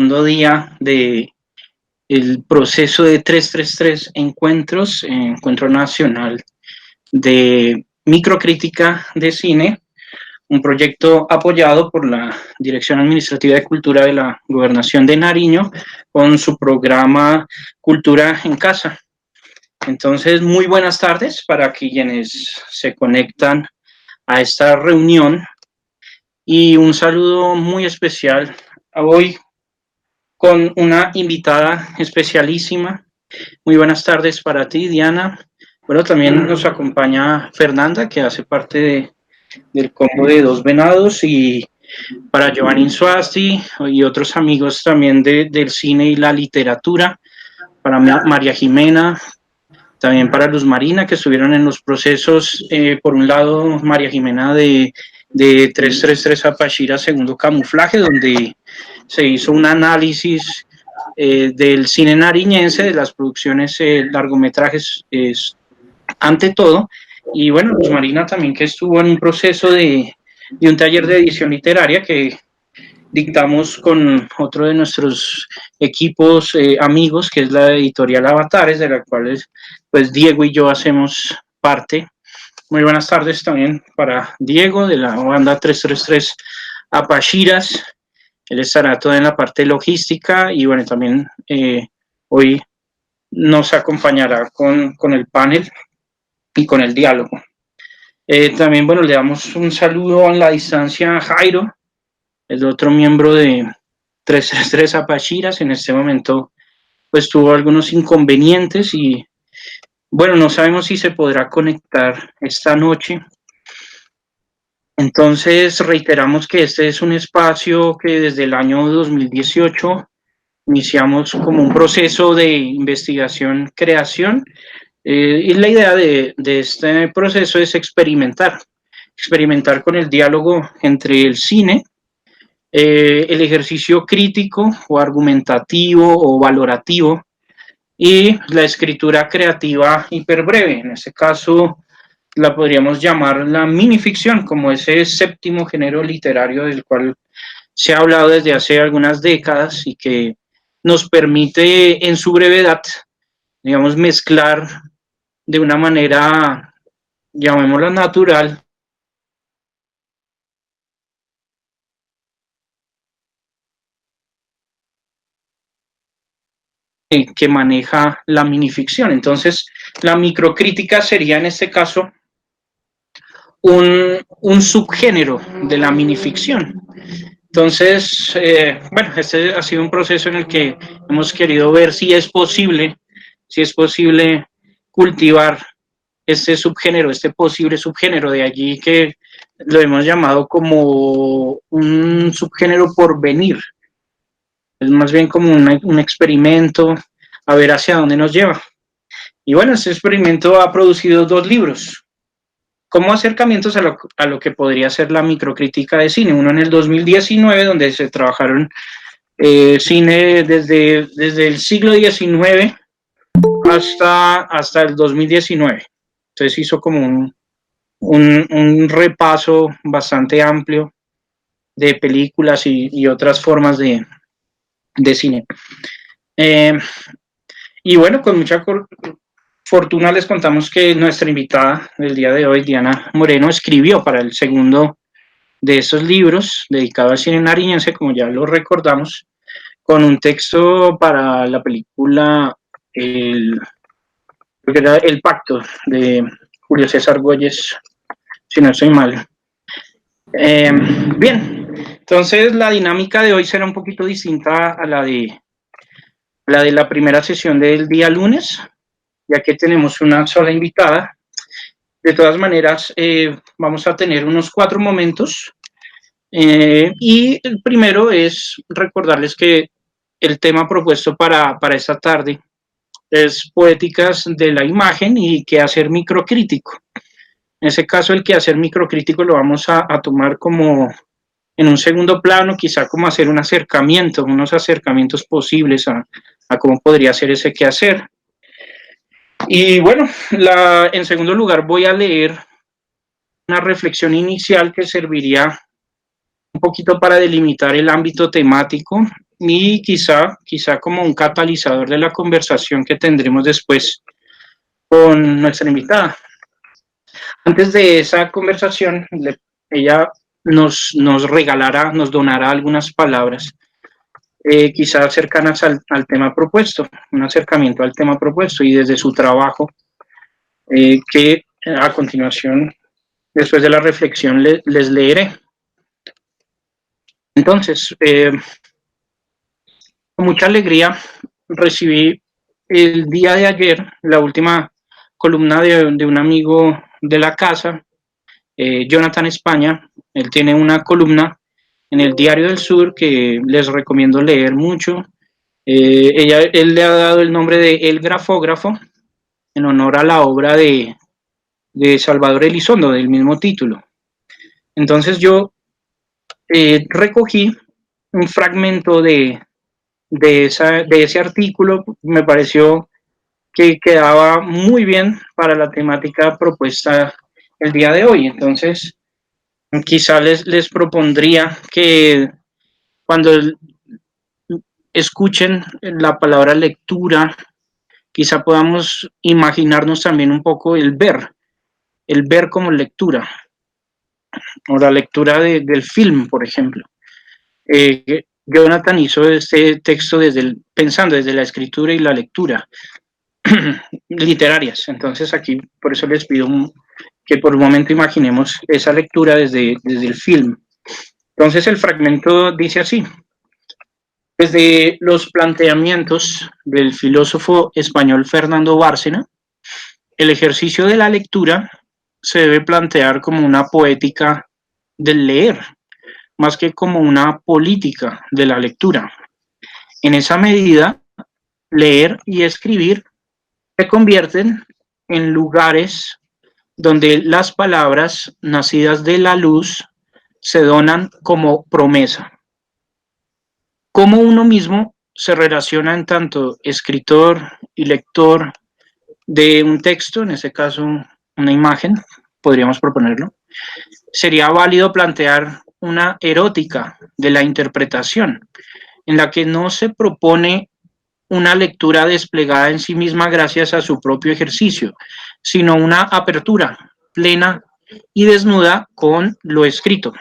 segundo día de el proceso de 333 encuentros, Encuentro Nacional de Microcrítica de Cine, un proyecto apoyado por la Dirección Administrativa de Cultura de la Gobernación de Nariño con su programa Cultura en Casa. Entonces, muy buenas tardes para quienes se conectan a esta reunión y un saludo muy especial a hoy con una invitada especialísima. Muy buenas tardes para ti, Diana. Bueno, también nos acompaña Fernanda, que hace parte del combo de Dos Venados, y para Giovanni Suasti y otros amigos también del cine y la literatura, para María Jimena, también para Luz Marina, que estuvieron en los procesos, por un lado María Jimena de 333 Apachira, segundo camuflaje, donde se hizo un análisis del cine nariñense, de las producciones largometrajes ante todo, y bueno, Luz Marina también, que estuvo en un proceso de un taller de edición literaria que dictamos con otro de nuestros equipos amigos, que es la editorial Avatares, de la cual pues Diego y yo hacemos parte. Muy buenas tardes también para Diego de la banda 333 Apachiras. Él estará todo en la parte logística y bueno, también hoy nos acompañará con el panel y con el diálogo. También, bueno, le damos un saludo a la distancia a Jairo, el otro miembro de 333 Apachiras. En este momento pues tuvo algunos inconvenientes y bueno, no sabemos si se podrá conectar esta noche. Entonces reiteramos que este es un espacio que desde el año 2018 iniciamos como un proceso de investigación, creación, y la idea de este proceso es experimentar con el diálogo entre el cine, el ejercicio crítico o argumentativo o valorativo y la escritura creativa hiperbreve. En este caso la podríamos llamar la minificción, como ese séptimo género literario del cual se ha hablado desde hace algunas décadas y que nos permite en su brevedad, digamos, mezclar de una manera, llamémosla natural, que maneja la minificción. Entonces, la microcrítica sería en este caso un subgénero de la minificción. Entonces, bueno, este ha sido un proceso en el que hemos querido ver si es posible cultivar este subgénero, este posible subgénero, de allí que lo hemos llamado como un subgénero por venir. Es más bien como un experimento a ver hacia dónde nos lleva. Y bueno, este experimento ha producido dos libros como acercamientos a lo que podría ser la microcrítica de cine. Uno en el 2019, donde se trabajaron cine desde el siglo XIX hasta el 2019. Entonces hizo como un repaso bastante amplio de películas y otras formas de cine. Y bueno, con mucha fortuna les contamos que nuestra invitada del día de hoy, Diana Moreno, escribió para el segundo de esos libros dedicado al cine nariñense, como ya lo recordamos, con un texto para la película El Pacto de Julio César Goyes, si no estoy mal. Bien, entonces la dinámica de hoy será un poquito distinta a la de la primera sesión del día lunes, ya que tenemos una sola invitada. De todas maneras, vamos a tener unos 4 momentos, y el primero es recordarles que el tema propuesto para esta tarde es poéticas de la imagen y quehacer microcrítico. En ese caso, el quehacer microcrítico lo vamos a tomar como en un segundo plano, quizá como hacer un acercamiento, unos acercamientos posibles a cómo podría ser ese quehacer. Y bueno, en segundo lugar voy a leer una reflexión inicial que serviría un poquito para delimitar el ámbito temático y quizá como un catalizador de la conversación que tendremos después con nuestra invitada. Antes de esa conversación, ella nos regalará, nos donará algunas palabras, quizás cercanas al tema propuesto, un acercamiento al tema propuesto y desde su trabajo, que a continuación, después de la reflexión, les leeré. Entonces, con mucha alegría recibí el día de ayer la última columna de un amigo de la casa, Jonathan España. Él tiene una columna en el Diario del Sur que les recomiendo leer mucho. Él le ha dado el nombre de El Grafógrafo en honor a la obra de Salvador Elizondo, del mismo título. Entonces yo recogí un fragmento de ese artículo, me pareció que quedaba muy bien para la temática propuesta el día de hoy. Entonces, quizá les propondría que cuando escuchen la palabra lectura, quizá podamos imaginarnos también un poco el ver como lectura, o la lectura del film, por ejemplo. Jonathan hizo este texto pensando desde la escritura y la lectura literarias. Entonces aquí, por eso les pido que por un momento imaginemos esa lectura desde el film. Entonces el fragmento dice así: desde los planteamientos del filósofo español Fernando Bárcena, el ejercicio de la lectura se debe plantear como una poética del leer, más que como una política de la lectura. En esa medida, leer y escribir se convierten en lugares donde las palabras nacidas de la luz se donan como promesa. Cómo uno mismo se relaciona en tanto escritor y lector de un texto, en este caso una imagen, podríamos proponerlo, sería válido plantear una erótica de la interpretación, en la que no se propone una lectura desplegada en sí misma gracias a su propio ejercicio, sino una apertura plena y desnuda con lo escrito.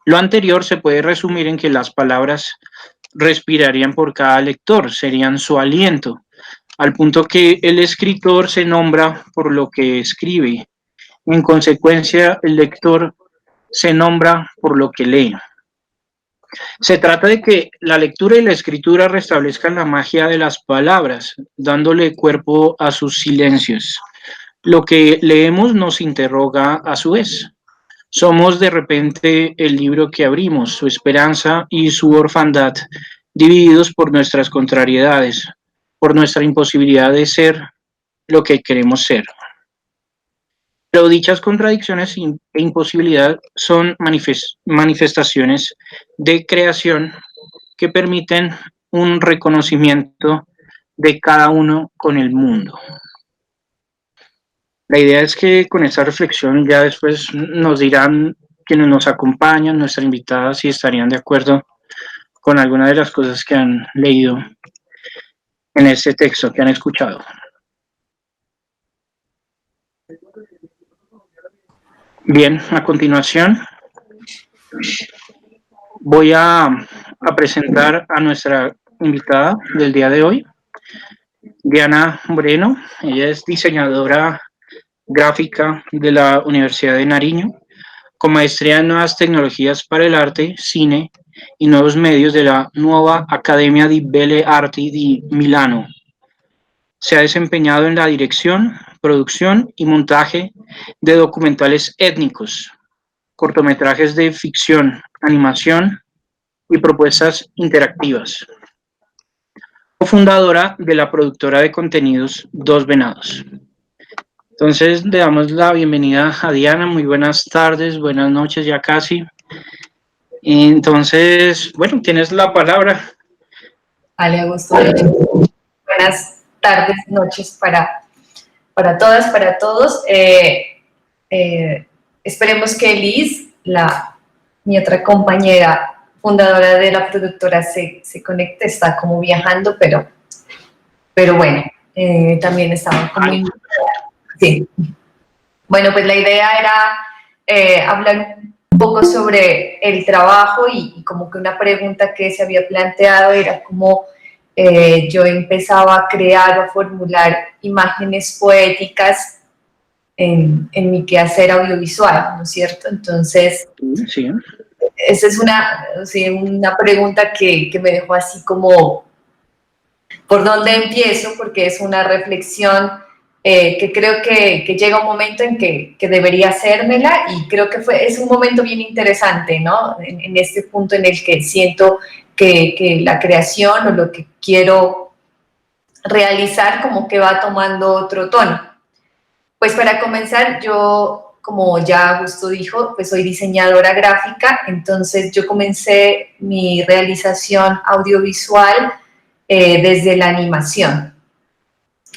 Lo anterior se puede resumir en que las palabras respirarían por cada lector, serían su aliento, al punto que el escritor se nombra por lo que escribe. En consecuencia, el lector se nombra por lo que lee. Se trata de que la lectura y la escritura restablezcan la magia de las palabras, dándole cuerpo a sus silencios. Lo que leemos nos interroga a su vez. Somos de repente el libro que abrimos, su esperanza y su orfandad, divididos por nuestras contrariedades, por nuestra imposibilidad de ser lo que queremos ser. Pero dichas contradicciones e imposibilidad son manifestaciones de creación que permiten un reconocimiento de cada uno con el mundo. La idea es que con esta reflexión ya después nos dirán quienes nos acompañan, nuestra invitada, si estarían de acuerdo con alguna de las cosas que han leído en este texto, que han escuchado. Bien, a continuación voy a presentar a nuestra invitada del día de hoy, Diana Moreno. Ella es diseñadora gráfica de la Universidad de Nariño, con maestría en nuevas tecnologías para el arte, cine y nuevos medios de la Nuova Accademia di Belle Arti di Milano. Se ha desempeñado en la dirección, producción y montaje de documentales étnicos, cortometrajes de ficción, animación y propuestas interactivas. Cofundadora de la productora de contenidos Dos Venados. Entonces le damos la bienvenida a Diana. Muy buenas tardes, buenas noches ya casi. Entonces, bueno, tienes la palabra. Vale, Augusto. Buenas tardes, noches para todas, para todos. Esperemos que Liz, mi otra compañera, fundadora de la productora se conecte, está como viajando, pero bueno, también estaba como... Sí. Bueno, pues la idea era hablar un poco sobre el trabajo y como que una pregunta que se había planteado era cómo yo empezaba a crear o a formular imágenes poéticas en mi quehacer audiovisual, ¿no es cierto? Entonces, sí. Esa es una pregunta que me dejó así como, ¿por dónde empiezo? Porque es una reflexión que creo que llega un momento en que debería hacérmela y creo que es un momento bien interesante, ¿no? En este punto en el que siento que la creación o lo que quiero realizar como que va tomando otro tono. Pues para comenzar, yo, como ya Augusto dijo, pues soy diseñadora gráfica, entonces yo comencé mi realización audiovisual desde la animación,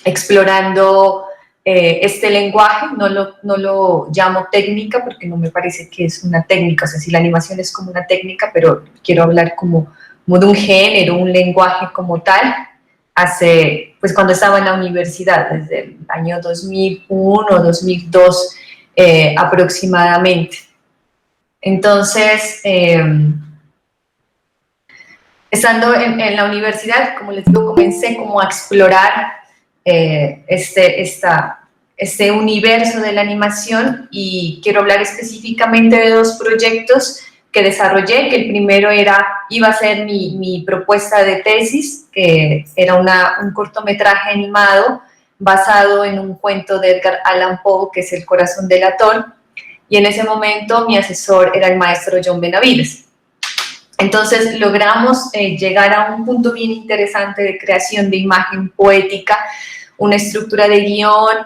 explorando este lenguaje, no lo llamo técnica porque no me parece que es una técnica, o sea, si la animación es como una técnica, pero quiero hablar como de un género, un lenguaje como tal, pues cuando estaba en la universidad, desde el año 2001, 2002 aproximadamente. Entonces, estando en la universidad, como les digo, comencé como a explorar este universo de la animación y quiero hablar específicamente de dos proyectos que desarrollé, que el primero iba a ser mi propuesta de tesis, que era un cortometraje animado basado en un cuento de Edgar Allan Poe, que es El corazón delator, y en ese momento mi asesor era el maestro John Benavides. Entonces logramos llegar a un punto bien interesante de creación de imagen poética, una estructura de guión.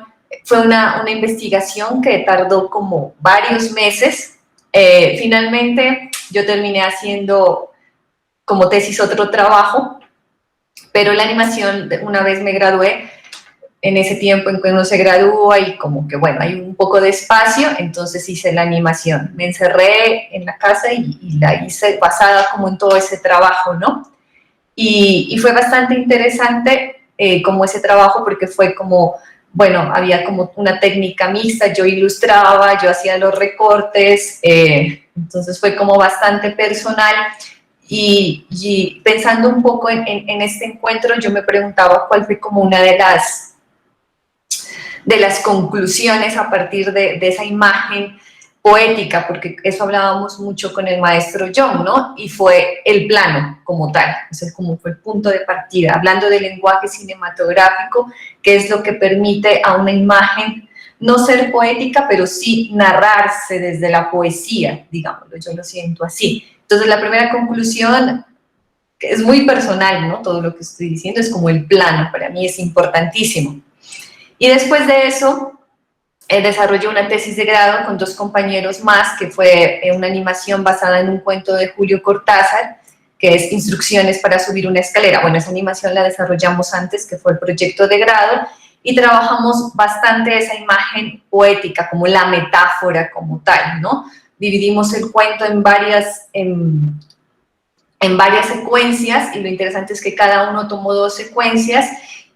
Fue una investigación que tardó como varios meses. Finalmente yo terminé haciendo como tesis otro trabajo, pero la animación, una vez me gradué, en ese tiempo en que uno se gradúa y como que, bueno, hay un poco de espacio, entonces hice la animación. Me encerré en la casa y la hice basada como en todo ese trabajo, ¿no? Y fue bastante interesante como ese trabajo porque fue como, bueno, había como una técnica mixta, yo ilustraba, yo hacía los recortes, entonces fue como bastante personal. Y pensando un poco en este encuentro, yo me preguntaba cuál fue como una de las conclusiones a partir de esa imagen poética, porque eso hablábamos mucho con el maestro John, ¿no? Y fue el plano como tal, o sea, como fue el punto de partida, hablando del lenguaje cinematográfico, que es lo que permite a una imagen no ser poética, pero sí narrarse desde la poesía, digámoslo, yo lo siento así. Entonces, la primera conclusión, que es muy personal, ¿no? Todo lo que estoy diciendo es como el plano, para mí es importantísimo. Y después de eso, desarrollé una tesis de grado con dos compañeros más, que fue una animación basada en un cuento de Julio Cortázar, que es Instrucciones para subir una escalera. Bueno, esa animación la desarrollamos antes, que fue el proyecto de grado, y trabajamos bastante esa imagen poética, como la metáfora como tal, ¿no? Dividimos el cuento en varias secuencias, y lo interesante es que cada uno tomó 2 secuencias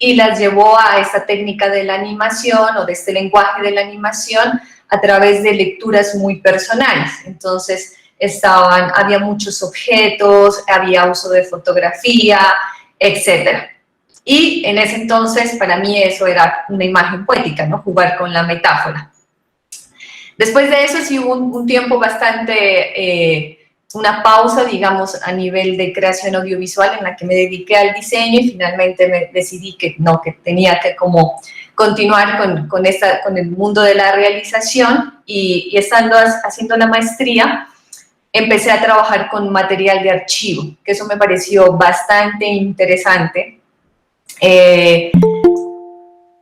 y las llevó a esta técnica de la animación o de este lenguaje de la animación a través de lecturas muy personales. Entonces había muchos objetos, había uso de fotografía, etc. Y en ese entonces para mí eso era una imagen poética, ¿no? Jugar con la metáfora. Después de eso sí hubo un tiempo bastante... una pausa, digamos, a nivel de creación audiovisual en la que me dediqué al diseño y finalmente me decidí que no, que tenía que como continuar con el mundo de la realización y estando haciendo la maestría, empecé a trabajar con material de archivo, que eso me pareció bastante interesante,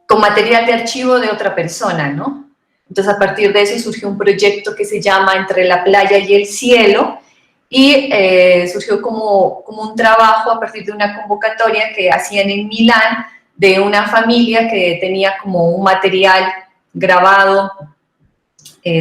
con material de archivo de otra persona, ¿no? Entonces, a partir de eso surgió un proyecto que se llama Entre la playa y el cielo, y surgió como un trabajo a partir de una convocatoria que hacían en Milán de una familia que tenía como un material grabado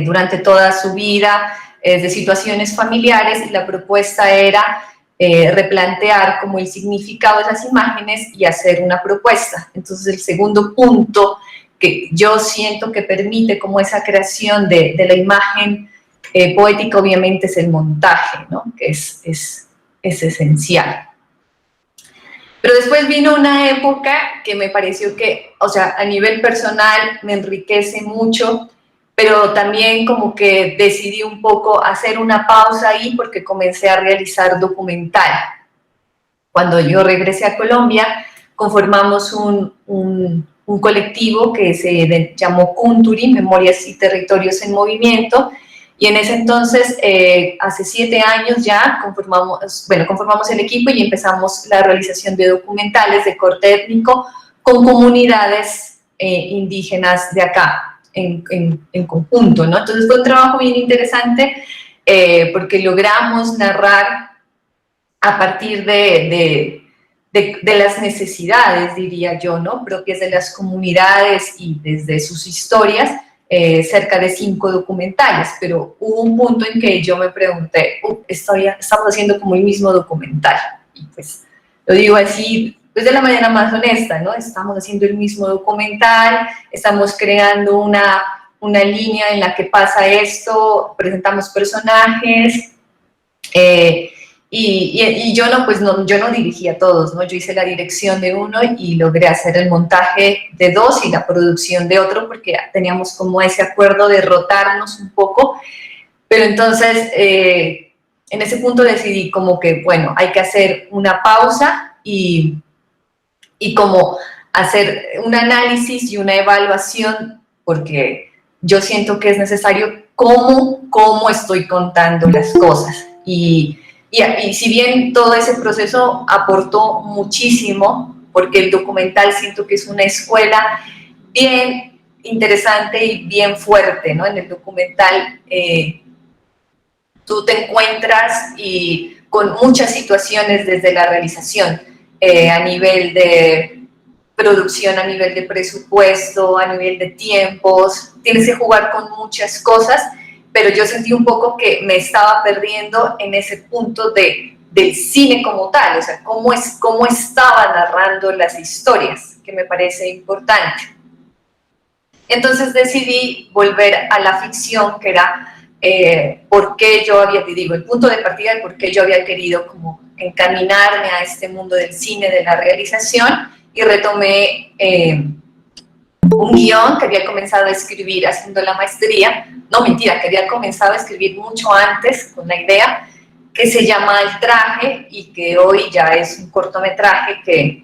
durante toda su vida de situaciones familiares, y la propuesta era replantear como el significado de esas imágenes y hacer una propuesta. Entonces el segundo punto que yo siento que permite como esa creación de la imagen poética, obviamente, es el montaje, ¿no? Que es esencial. Pero después vino una época que me pareció que, o sea, a nivel personal me enriquece mucho, pero también como que decidí un poco hacer una pausa ahí porque comencé a realizar documental. Cuando yo regresé a Colombia, conformamos un colectivo que se llamó Kunturi, Memorias y Territorios en Movimiento, y en ese entonces, hace 7 años ya, conformamos el equipo y empezamos la realización de documentales de corte étnico con comunidades indígenas de acá, en conjunto, ¿no? Entonces fue un trabajo bien interesante porque logramos narrar a partir de las necesidades, diría yo, ¿no? Propias de las comunidades y desde sus historias, cerca de 5 documentales, pero hubo un punto en que yo me pregunté, estamos haciendo como el mismo documental, y pues lo digo así, pues de la manera más honesta, ¿no? Estamos haciendo el mismo documental, estamos creando una línea en la que pasa esto, presentamos personajes, y yo yo no dirigí a todos, ¿no? Yo hice la dirección de uno y logré hacer el montaje de 2 y la producción de otro, porque teníamos como ese acuerdo de rotarnos un poco, pero entonces en ese punto decidí como que, bueno, hay que hacer una pausa y como hacer un análisis y una evaluación, porque yo siento que es necesario cómo estoy contando las cosas. Y si bien todo ese proceso aportó muchísimo, porque el documental siento que es una escuela bien interesante y bien fuerte, ¿no? En el documental tú te encuentras con muchas situaciones desde la realización, a nivel de producción, a nivel de presupuesto, a nivel de tiempos, tienes que jugar con muchas cosas, pero yo sentí un poco que me estaba perdiendo en ese punto del cine como tal, o sea, cómo estaba narrando las historias, que me parece importante. Entonces decidí volver a la ficción, que era por qué yo había, te digo, el punto de partida de por qué yo había querido como encaminarme a este mundo del cine, de la realización, y retomé un guión que había comenzado a escribir haciendo la maestría, no mentira, que había comenzado a escribir mucho antes con la idea, que se llama El Traje y que hoy ya es un cortometraje que,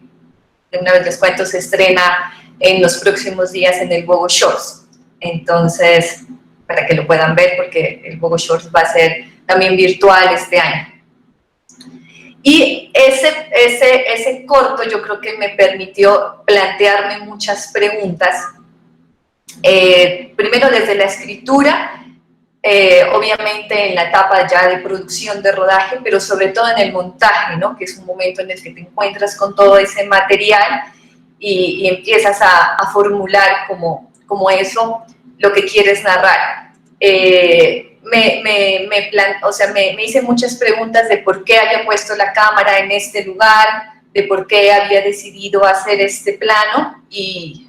de una vez les cuento, se estrena en los próximos días en el Bogo Shorts. Entonces, para que lo puedan ver, porque el Bogo Shorts va a ser también virtual este año. Y ese corto yo creo que me permitió plantearme muchas preguntas. Primero desde la escritura, obviamente en la etapa ya de producción, de rodaje, pero sobre todo en el montaje, ¿no? Que es un momento en el que te encuentras con todo ese material y empiezas a formular como eso lo que quieres narrar. Me hice muchas preguntas de por qué había puesto la cámara en este lugar, de por qué había decidido hacer este plano, y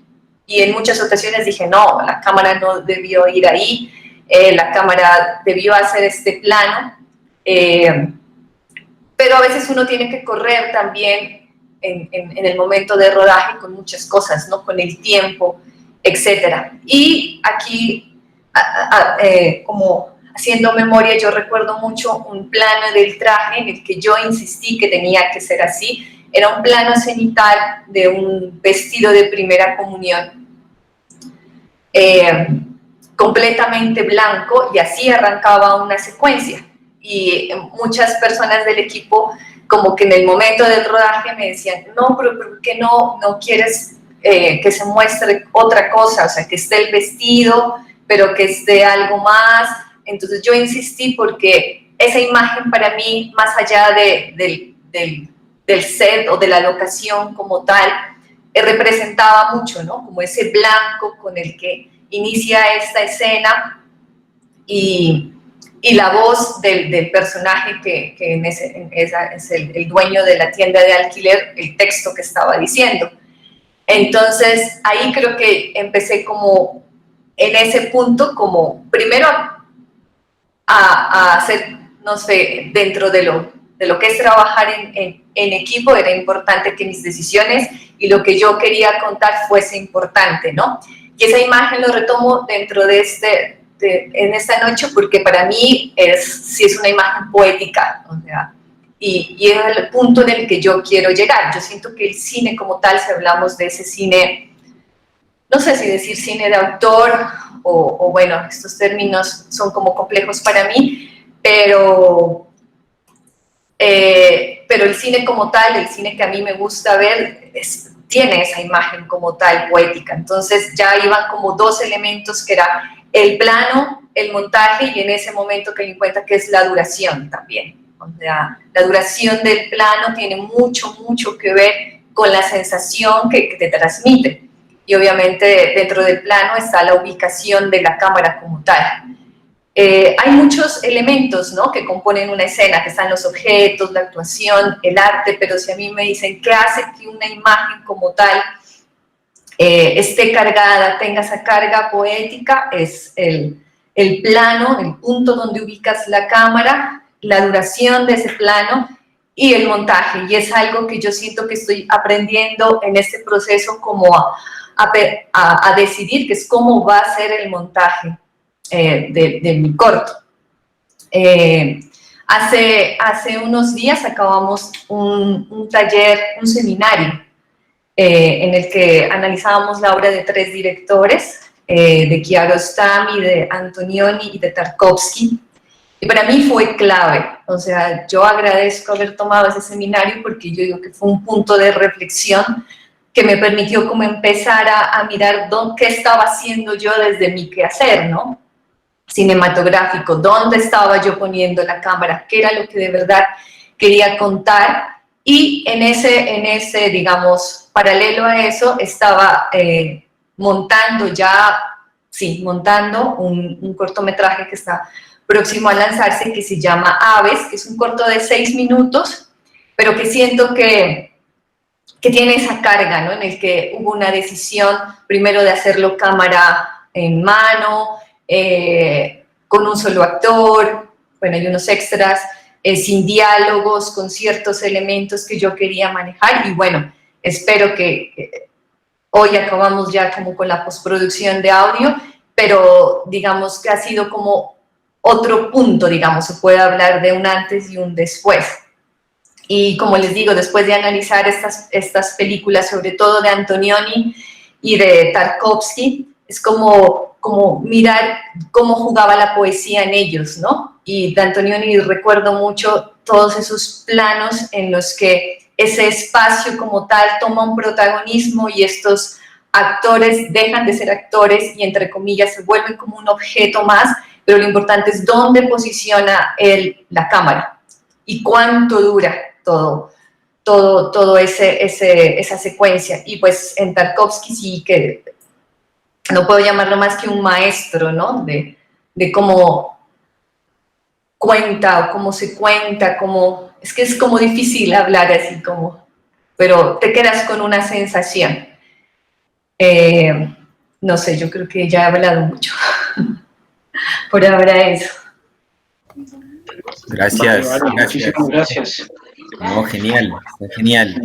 en muchas ocasiones dije, no, la cámara no debió ir ahí, la cámara debió hacer este plano, pero a veces uno tiene que correr también en el momento de rodaje con muchas cosas, ¿no? Con el tiempo, etc. Y aquí, como haciendo memoria, yo recuerdo mucho un plano del traje en el que yo insistí que tenía que ser así. Era un plano cenital de un vestido de primera comunión, completamente blanco, y así arrancaba una secuencia. Y muchas personas del equipo, como que en el momento del rodaje me decían, no, pero ¿por qué no quieres que se muestre otra cosa? O sea, que esté el vestido, pero que esté algo más. Entonces yo insistí porque esa imagen para mí, más allá del set o de la locación como tal, representaba mucho, ¿no? Como ese blanco con el que inicia esta escena, y y la voz del personaje que es el dueño de la tienda de alquiler, el texto que estaba diciendo. Entonces, ahí creo que empecé como en ese punto, como primero a hacer, no sé, dentro de lo que es trabajar en equipo, era importante que mis decisiones y lo que yo quería contar fuese importante, ¿no? Y esa imagen lo retomo dentro de en esta noche porque para mí sí es una imagen poética, o sea, y es el punto en el que yo quiero llegar. Yo siento que el cine como tal, si hablamos de ese cine, no sé si decir cine de autor o bueno, estos términos son como complejos para mí, pero el cine como tal, el cine que a mí me gusta ver, tiene esa imagen como tal poética. Entonces ya iban como dos elementos que era el plano, el montaje y en ese momento que me cuenta que es la duración también. O sea, la duración del plano tiene mucho que ver con la sensación que te transmite. Y obviamente dentro del plano está la ubicación de la cámara como tal. Hay muchos elementos, ¿no?, que componen una escena, que están los objetos, la actuación, el arte, pero si a mí me dicen qué hace que una imagen como tal esté cargada, tenga esa carga poética, es el plano, el punto donde ubicas la cámara, la duración de ese plano y el montaje. Y es algo que yo siento que estoy aprendiendo en este proceso como a decidir, que es cómo va a ser el montaje de mi corto. Hace unos días acabamos un taller, un seminario, en el que analizábamos la obra de 3 directores, de Kiarostami, de Antonioni y de Tarkovsky. Y para mí fue clave, o sea, yo agradezco haber tomado ese seminario porque yo digo que fue un punto de reflexión que me permitió como empezar a mirar qué estaba haciendo yo desde mi quehacer, ¿no?, cinematográfico, dónde estaba yo poniendo la cámara, qué era lo que de verdad quería contar. Y en ese, digamos, paralelo a eso, estaba montando un cortometraje que está próximo a lanzarse, que se llama Aves, que es un corto de 6 minutos, pero que siento que tiene esa carga, ¿no?, en el que hubo una decisión primero de hacerlo cámara en mano, con un solo actor, bueno, hay unos extras, sin diálogos, con ciertos elementos que yo quería manejar, y bueno, espero que hoy acabamos ya como con la postproducción de audio, pero digamos que ha sido como otro punto, digamos, se puede hablar de un antes y un después. Y como les digo, después de analizar estas películas, sobre todo de Antonioni y de Tarkovsky, es como mirar cómo jugaba la poesía en ellos, ¿no? Y de Antonioni recuerdo mucho todos esos planos en los que ese espacio como tal toma un protagonismo y estos actores dejan de ser actores y entre comillas se vuelven como un objeto más, pero lo importante es dónde posiciona la cámara y cuánto dura todo esa secuencia. Y pues en Tarkovsky sí que no puedo llamarlo más que un maestro, ¿no?, de cómo cuenta o cómo se cuenta, es que es como difícil hablar así como, pero te quedas con una sensación. No sé, yo creo que ya he hablado mucho. Por ahora eso. Gracias, vale, gracias. Muchísimas gracias. No, genial, genial.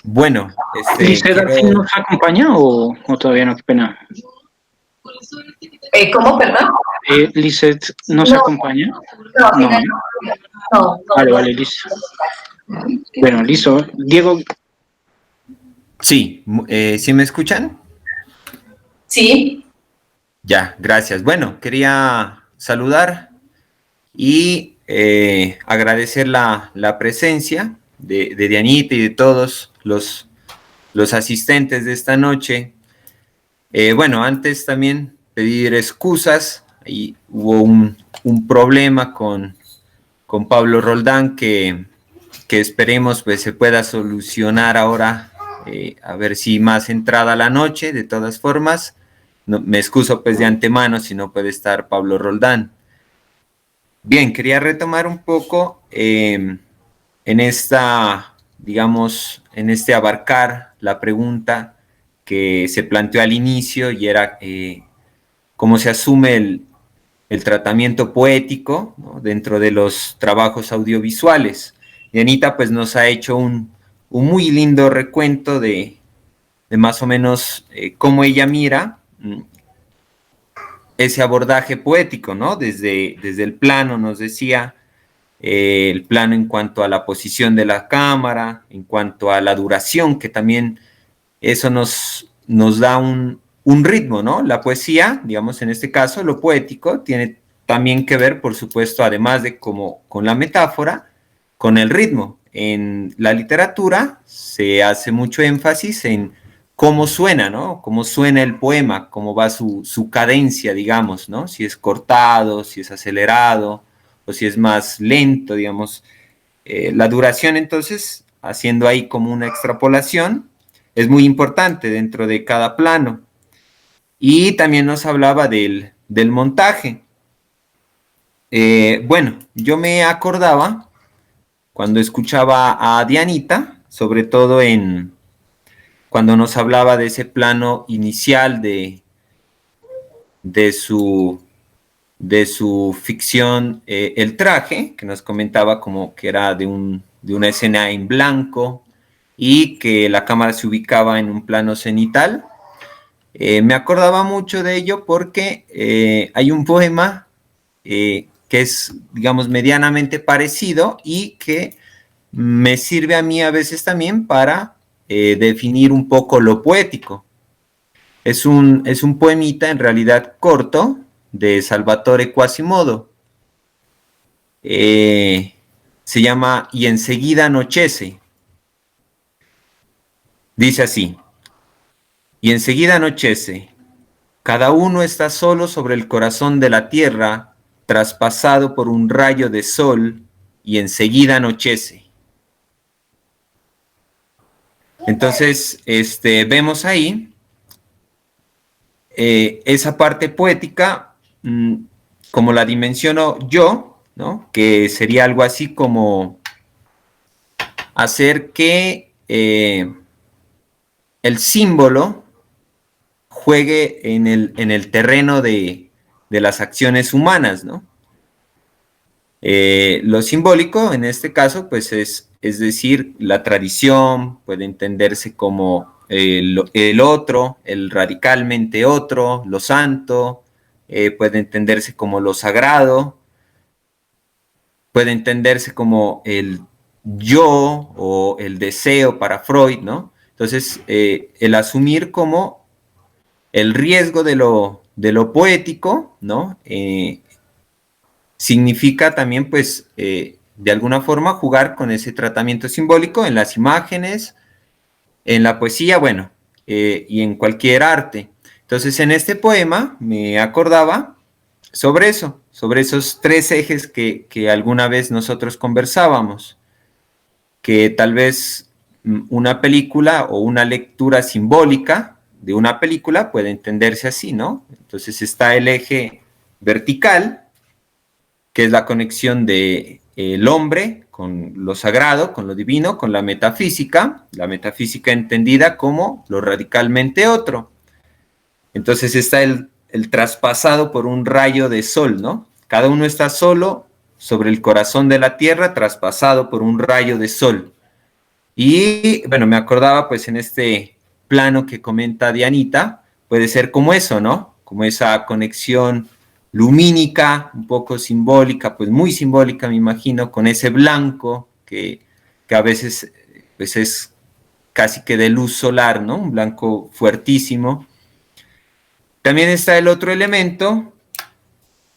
Bueno, ¿Lisset al fin nos acompaña o todavía no? Qué pena. ¿Cómo, perdón? ¿Lisset nos acompaña? No. Vale, listo. Bueno, listo. Diego. Sí, ¿sí me escuchan? Sí. Ya, gracias. Bueno, quería saludar y agradecer la presencia de Dianita y de todos los asistentes de esta noche. Bueno, antes también pedir excusas. Ahí hubo un problema con Pablo Roldán que esperemos pues se pueda solucionar ahora, a ver si más entrada la noche, de todas formas. me excuso pues de antemano si no puede estar Pablo Roldán. Bien, quería retomar un poco en esta, digamos, en este abarcar la pregunta que se planteó al inicio y era cómo se asume el tratamiento poético, ¿no?, dentro de los trabajos audiovisuales. Y Anita pues nos ha hecho un muy lindo recuento de más o menos cómo ella mira ese abordaje poético, ¿no? Desde el plano, nos decía, el plano en cuanto a la posición de la cámara, en cuanto a la duración, que también eso nos da un ritmo, ¿no? La poesía, digamos en este caso, lo poético, tiene también que ver, por supuesto, además de como con la metáfora, con el ritmo. En la literatura se hace mucho énfasis en cómo suena, ¿no? Cómo suena el poema, cómo va su cadencia, digamos, ¿no? Si es cortado, si es acelerado, o si es más lento, digamos. La duración, entonces, haciendo ahí como una extrapolación, es muy importante dentro de cada plano. Y también nos hablaba del montaje. Bueno, yo me acordaba cuando escuchaba a Dianita, sobre todo cuando nos hablaba de ese plano inicial de su ficción, El traje, que nos comentaba como que era de una escena en blanco y que la cámara se ubicaba en un plano cenital. Me acordaba mucho de ello porque hay un poema que es, digamos, medianamente parecido y que me sirve a mí a veces también para definir un poco lo poético. Es un poemita en realidad corto de Salvatore Quasimodo. Se llama Y enseguida anochece. Dice así: y enseguida anochece. Cada uno está solo sobre el corazón de la tierra, traspasado por un rayo de sol, y enseguida anochece. Entonces, vemos ahí esa parte poética, como la dimensiono yo, ¿no?, que sería algo así como hacer que el símbolo juegue en el terreno de las acciones humanas, ¿no? Lo simbólico, en este caso, pues es decir, la tradición puede entenderse como el otro, el radicalmente otro, lo santo, puede entenderse como lo sagrado, puede entenderse como el yo o el deseo para Freud, ¿no? Entonces, el asumir como el riesgo de lo poético, ¿no? Significa también, pues, de alguna forma jugar con ese tratamiento simbólico en las imágenes, en la poesía, bueno, y en cualquier arte. Entonces, en este poema me acordaba sobre eso, sobre esos tres ejes que alguna vez nosotros conversábamos, que tal vez una película o una lectura simbólica de una película puede entenderse así, ¿no? Entonces está el eje vertical, que es la conexión de el hombre con lo sagrado, con lo divino, con la metafísica entendida como lo radicalmente otro. Entonces está el traspasado por un rayo de sol, ¿no? Cada uno está solo sobre el corazón de la tierra, traspasado por un rayo de sol. Y bueno, me acordaba pues en este plano que comenta Dianita, puede ser como eso, ¿no? Como esa conexión lumínica, un poco simbólica, pues muy simbólica me imagino, con ese blanco que a veces pues es casi que de luz solar, ¿no? Un blanco fuertísimo. También está el otro elemento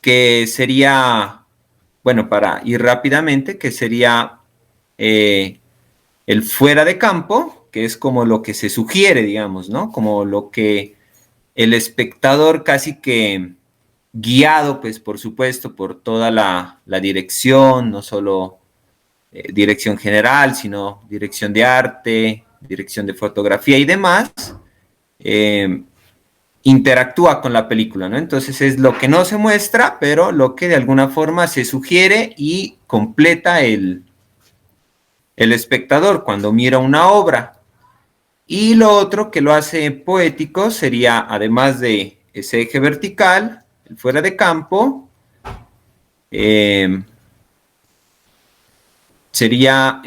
que sería, bueno, para ir rápidamente, que sería el fuera de campo, que es como lo que se sugiere, digamos, ¿no? Como lo que el espectador casi que guiado, pues por supuesto, por toda la dirección, no solo dirección general, sino dirección de arte, dirección de fotografía y demás, interactúa con la película, ¿no? Entonces es lo que no se muestra, pero lo que de alguna forma se sugiere y completa el espectador cuando mira una obra. Y lo otro que lo hace poético sería, además de ese eje vertical, el fuera de campo, sería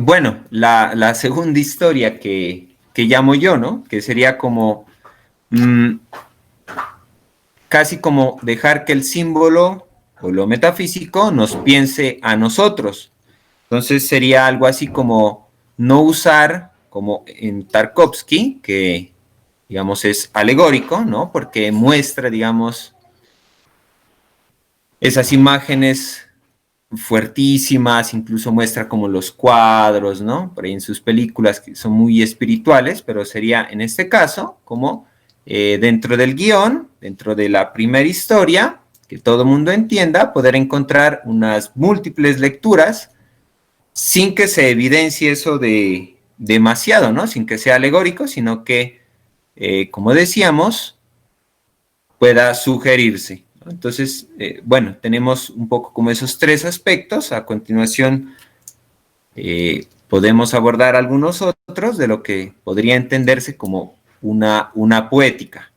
bueno, la segunda historia que llamo yo, ¿no? Que sería como casi como dejar que el símbolo o lo metafísico nos piense a nosotros. Entonces sería algo así como no usar, como en Tarkovsky, que digamos es alegórico, ¿no? Porque muestra, digamos, esas imágenes fuertísimas, incluso muestra como los cuadros, ¿no? Por ahí en sus películas que son muy espirituales, pero sería en este caso como dentro del guión, dentro de la primera historia, que todo el mundo entienda, poder encontrar unas múltiples lecturas sin que se evidencie eso de demasiado, ¿no? Sin que sea alegórico, sino que, como decíamos, pueda sugerirse. Entonces, bueno, tenemos un poco como esos tres aspectos. A continuación, podemos abordar algunos otros de lo que podría entenderse como una poética.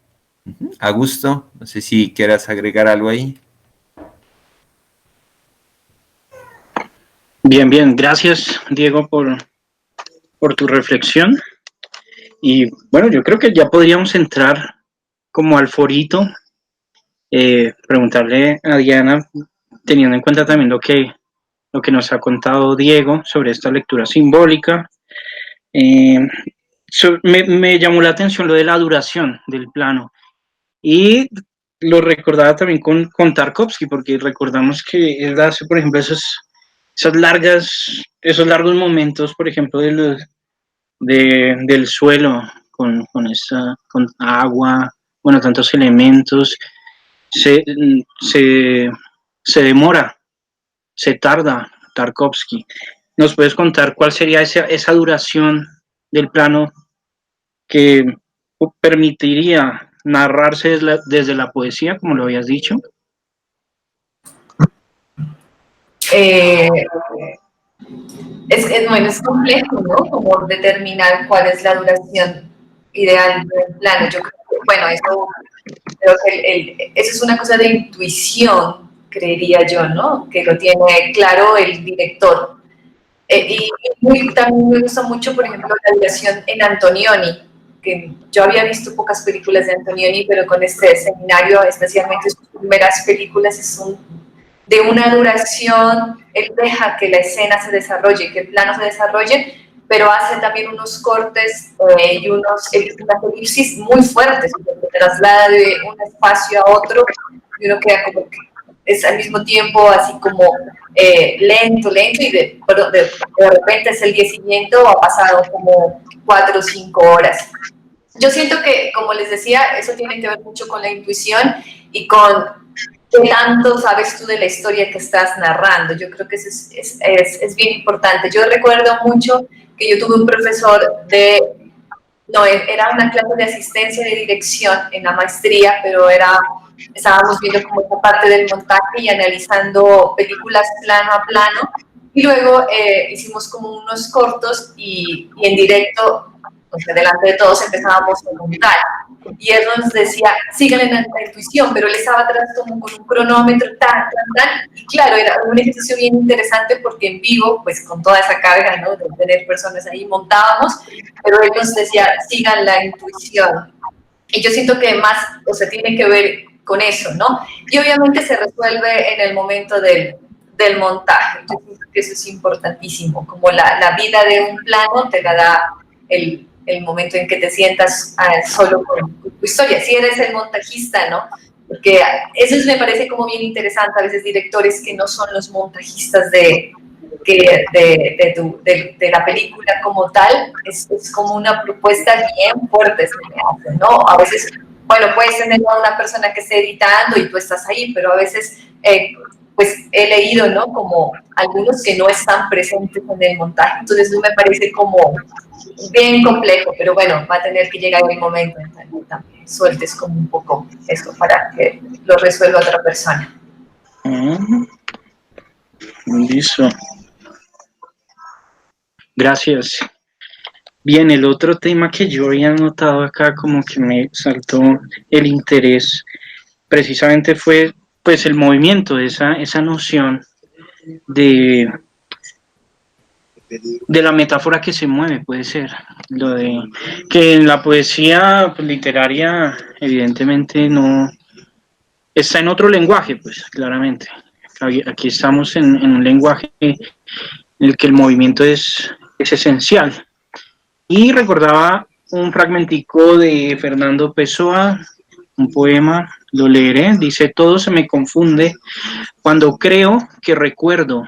Augusto, no sé si quieras agregar algo ahí. Bien, bien. Gracias, Diego, por tu reflexión. Y bueno, yo creo que ya podríamos entrar como al forito, preguntarle a Diana, teniendo en cuenta también lo que nos ha contado Diego sobre esta lectura simbólica. Me llamó la atención lo de la duración del plano y lo recordaba también con Tarkovsky, porque recordamos que él hace, por ejemplo, esos largos momentos, por ejemplo, del suelo con agua, bueno, tantos elementos, se, se, se demora, se tarda Tarkovsky. ¿Nos puedes contar cuál sería esa duración del plano que permitiría narrarse desde la poesía, como lo habías dicho? Bueno, es complejo, ¿no? Como determinar cuál es la duración ideal del plano. Yo creo que, bueno, creo que eso es una cosa de intuición, creería yo, ¿no? Que lo tiene claro el director. También me gusta mucho, por ejemplo, la duración en Antonioni, que yo había visto pocas películas de Antonioni, pero con este seminario, especialmente sus primeras películas, de una duración, él deja que la escena se desarrolle, que el plano se desarrolle, pero hace también unos cortes y unas elipsis muy fuertes, que traslada de un espacio a otro y uno queda como que es al mismo tiempo así como lento y de repente es el día siguiente o ha pasado como 4 o 5 horas. Yo siento que, como les decía, eso tiene que ver mucho con la intuición y con qué tanto sabes tú de la historia que estás narrando. Yo creo que eso es bien importante. Yo recuerdo mucho que yo tuve un profesor era una clase de asistencia de dirección en la maestría, pero estábamos viendo como esta parte del montaje y analizando películas plano a plano, y luego hicimos como unos cortos y en directo, o sea, delante de todos empezábamos a montar. Y él nos decía, sigan en la intuición, pero él estaba atrás como con un cronómetro, y claro, era un ejercicio bien interesante porque en vivo, pues con toda esa carga, ¿no?, de tener personas ahí, montábamos, pero él nos decía, sigan la intuición. Y yo siento que más, o sea, tiene que ver con eso, ¿no? Y obviamente se resuelve en el momento del montaje. Yo creo que eso es importantísimo, como la vida de un plano te la da el momento en que te sientas solo con tu historia, si eres el montajista, ¿no? Porque eso me parece como bien interesante, a veces directores que no son los montajistas de la película como tal, es como una propuesta bien fuerte, se me hace, ¿no? A veces, bueno, puedes tener a una persona que esté editando y tú estás ahí, pero a veces pues he leído, ¿no? Como algunos que no están presentes en el montaje, entonces eso me parece como bien complejo, pero bueno, va a tener que llegar el momento en el que también sueltes como un poco eso para que lo resuelva otra persona. Listo. Gracias. Bien, el otro tema que yo había notado acá, como que me saltó el interés, precisamente fue pues el movimiento, esa noción de la metáfora que se mueve, puede ser. Lo de que en la poesía pues, literaria, evidentemente no está en otro lenguaje, pues claramente. Aquí estamos en un lenguaje en el que el movimiento es esencial. Y recordaba un fragmentico de Fernando Pessoa, un poema, lo leeré, dice: todo se me confunde cuando creo que recuerdo,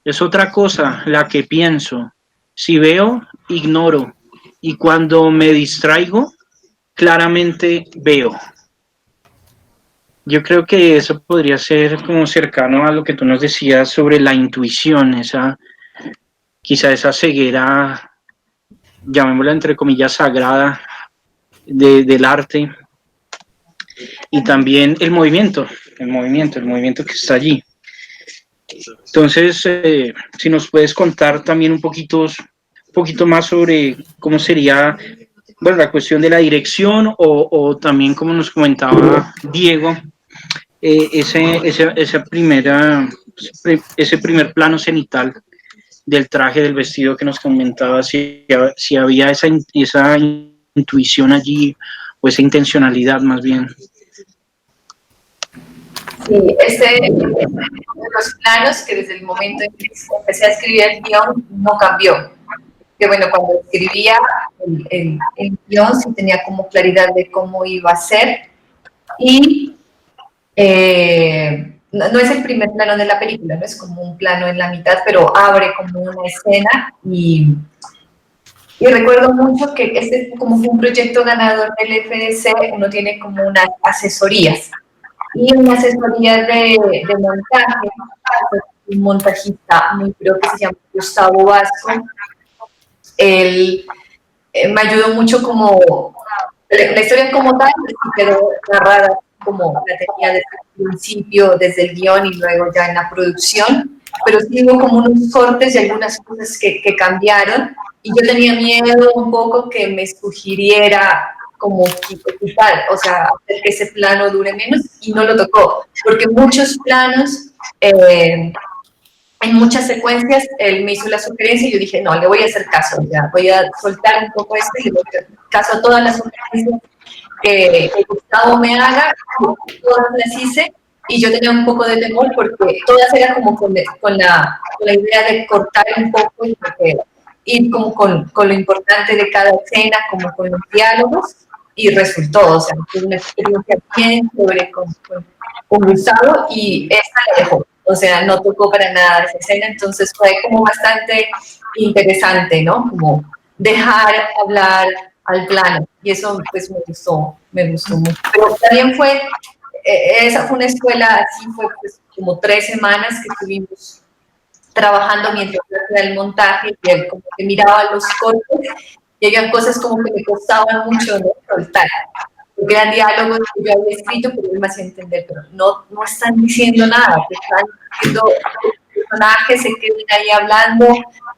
es otra cosa la que pienso, si veo, ignoro, y cuando me distraigo, claramente veo. Yo creo que eso podría ser como cercano a lo que tú nos decías sobre la intuición, quizá esa ceguera, llamémosla entre comillas, sagrada del arte, y también el movimiento que está allí. Entonces, si nos puedes contar también un poquito más sobre cómo sería, bueno, la cuestión de la dirección o también, como nos comentaba Diego, ese primer plano cenital del traje, del vestido que nos comentaba, si había esa intuición allí o esa intencionalidad más bien. Sí, uno de los planos que desde el momento en que empecé a escribir el guión no cambió. Que bueno, cuando escribía el guión sí tenía como claridad de cómo iba a ser y no es el primer plano de la película, no es como un plano en la mitad, pero abre como una escena y recuerdo mucho que este como fue un proyecto ganador del FDC, uno tiene como unas asesorías y una asesoría de montaje, un montajista muy pro que se llama Gustavo Vasco. Él me ayudó mucho como la historia como tal, quedó narrada como la tenía desde el principio, desde el guión y luego ya en la producción, pero sí hubo como unos cortes y algunas cosas que cambiaron y yo tenía miedo un poco que me sugiriera como quitar, o sea, hacer que ese plano dure menos y no lo tocó, porque muchos planos, en muchas secuencias, él me hizo la sugerencia y yo dije, no, le voy a hacer caso, ya voy a soltar un poco esto y le voy a hacer caso a todas las sugerencias que Gustavo me haga, todas las hice y yo tenía un poco de temor porque todas eran como con la idea de cortar un poco y ir como con lo importante de cada escena, como con los diálogos y resultó, o sea, fue una experiencia bien sobre con Gustavo y esta la dejó. O sea, no tocó para nada esa escena, entonces fue como bastante interesante, ¿no? Como dejar hablar al plano, y eso pues me gustó mucho. Pero también esa fue una escuela, así fue pues, como 3 semanas que estuvimos trabajando mientras hacía el montaje, y él como que miraba los cortes, y había cosas como que me costaban mucho, ¿no? Soltar. Porque eran diálogos que yo había escrito, pero él me hacía entender, pero no están diciendo nada, están diciendo personajes se queden ahí hablando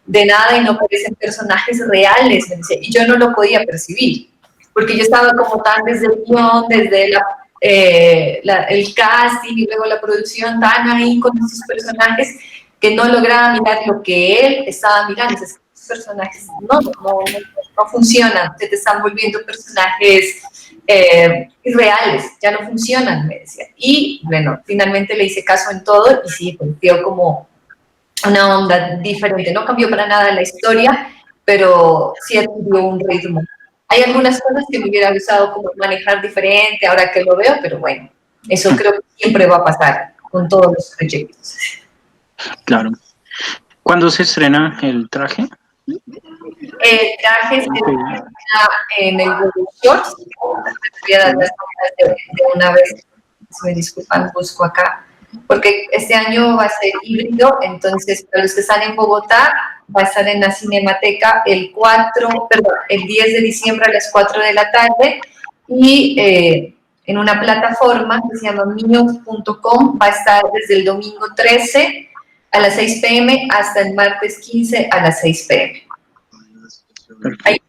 de nada y no parecen personajes reales, me dice, y yo no lo podía percibir, porque yo estaba como tan desde el guión, desde el casting y luego la producción, tan ahí con esos personajes, que no lograba mirar lo que él estaba mirando. Esos personajes no funcionan, se te están volviendo personajes irreales, ya no funcionan, me decía. Y bueno, finalmente le hice caso en todo y sí, pues dio como una onda diferente. No cambió para nada la historia, pero sí adquirió un ritmo. Hay algunas cosas que me hubiera gustado como manejar diferente ahora que lo veo, pero bueno, eso creo que siempre va a pasar con todos los proyectos. Claro. ¿Cuándo se estrena el traje? El traje se estrena en el Google Shorts. Voy a dar las nombres de una vez. Si me disculpan, busco acá. porque este año va a ser híbrido, entonces para los que están en Bogotá, va a estar en la Cinemateca el 10 de diciembre a las 4 de la tarde, y en una plataforma que se llama minio.com va a estar desde el domingo 13 a las 6 p.m. hasta el martes 15 a las 6 p.m. Ahí,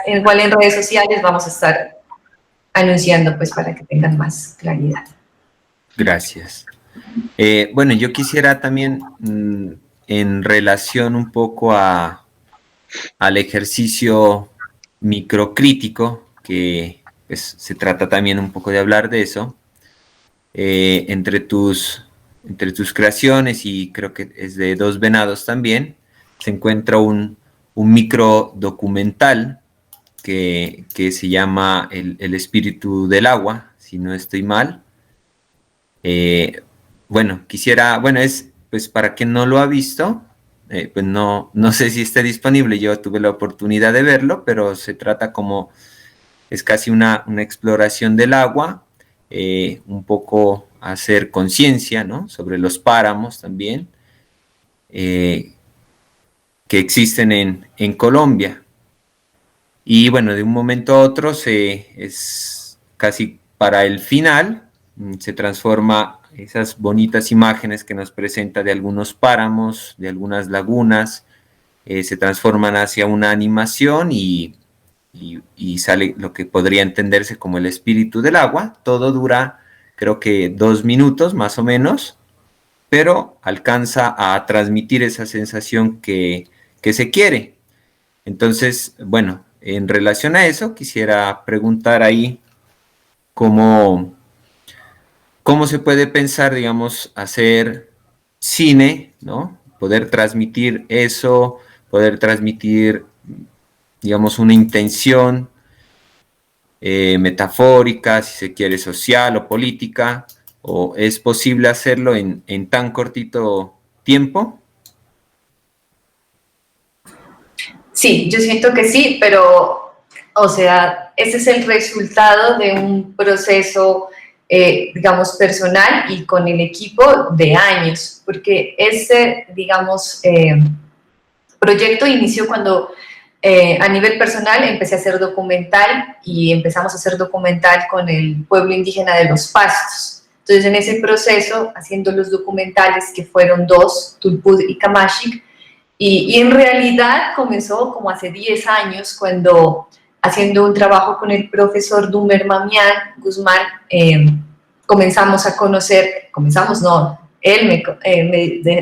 igual en redes sociales vamos a estar anunciando, pues, para que tengan más claridad. Gracias. Bueno, yo quisiera también, en relación un poco al ejercicio microcrítico, que pues, se trata también un poco de hablar de eso, entre tus creaciones, y creo que es de Dos Venados también, se encuentra un micro documental que se llama El espíritu del agua, si no estoy mal. Bueno, es, pues para quien no lo ha visto, pues no sé si esté disponible, yo tuve la oportunidad de verlo, pero se trata como, es casi una exploración del agua, un poco hacer conciencia, ¿no?, sobre los páramos también, que existen en Colombia. Y bueno, de un momento a otro es casi para el final, se transforma esas bonitas imágenes que nos presenta de algunos páramos, de algunas lagunas, se transforman hacia una animación y sale lo que podría entenderse como el espíritu del agua. Todo dura, creo que 2 minutos más o menos, pero alcanza a transmitir esa sensación que se quiere. Entonces, bueno, en relación a eso, quisiera preguntar ahí cómo se puede pensar, digamos, hacer cine, ¿no? Poder transmitir eso, poder transmitir, digamos, una intención metafórica, si se quiere, social o política, o es posible hacerlo en tan cortito tiempo. Sí, yo siento que sí, pero, o sea, ese es el resultado de un proceso, digamos, personal y con el equipo de años, porque ese, digamos, proyecto inició cuando a nivel personal empecé a hacer documental y empezamos a hacer documental con el pueblo indígena de Los Pastos. Entonces, en ese proceso, haciendo los documentales, que fueron 2, Tulpud y Kamashik, y en realidad comenzó como hace 10 años, cuando haciendo un trabajo con el profesor Dumer Mamián Guzmán, comenzamos a conocer, él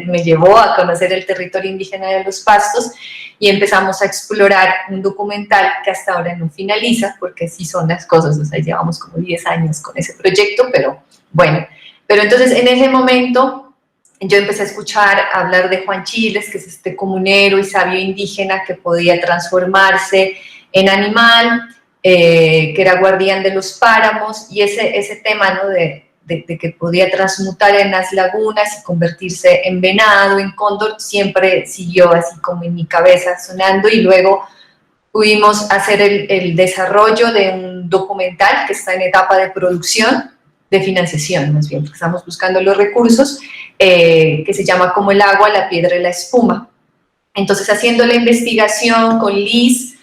me llevó a conocer el territorio indígena de Los Pastos, y empezamos a explorar un documental que hasta ahora no finaliza, porque así son las cosas, o sea, llevamos como 10 años con ese proyecto, pero bueno. Pero entonces, en ese momento, yo empecé a escuchar hablar de Juan Chiles, que es este comunero y sabio indígena que podía transformarse en animal, que era guardián de los páramos, y ese tema, ¿no?, de que podía transmutar en las lagunas y convertirse en venado, en cóndor, siempre siguió así como en mi cabeza sonando. Y luego pudimos hacer el desarrollo de un documental que está en etapa de producción, de financiación más bien, porque estamos buscando los recursos, que se llama Como el agua, la piedra y la espuma. Entonces, haciendo la investigación con Liz,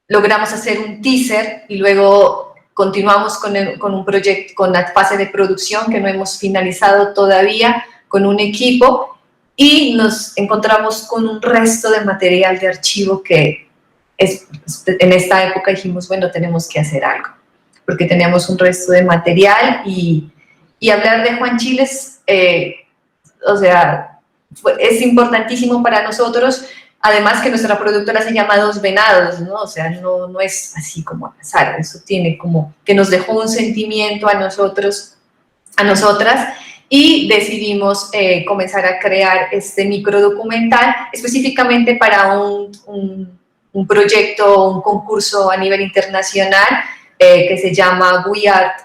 logramos hacer un teaser, y luego continuamos con un proyecto, con la fase de producción que no hemos finalizado todavía, con un equipo, y nos encontramos con un resto de material de archivo que en esta época dijimos, bueno, tenemos que hacer algo, porque teníamos un resto de material, y hablar de Juan Chiles, o sea, es importantísimo para nosotros. Además que nuestra productora se llama Dos Venados, ¿no? O sea, no es así como al azar, eso tiene como que nos dejó un sentimiento a nosotros, a nosotras, y decidimos comenzar a crear este microdocumental específicamente para un proyecto, un concurso a nivel internacional que se llama We Art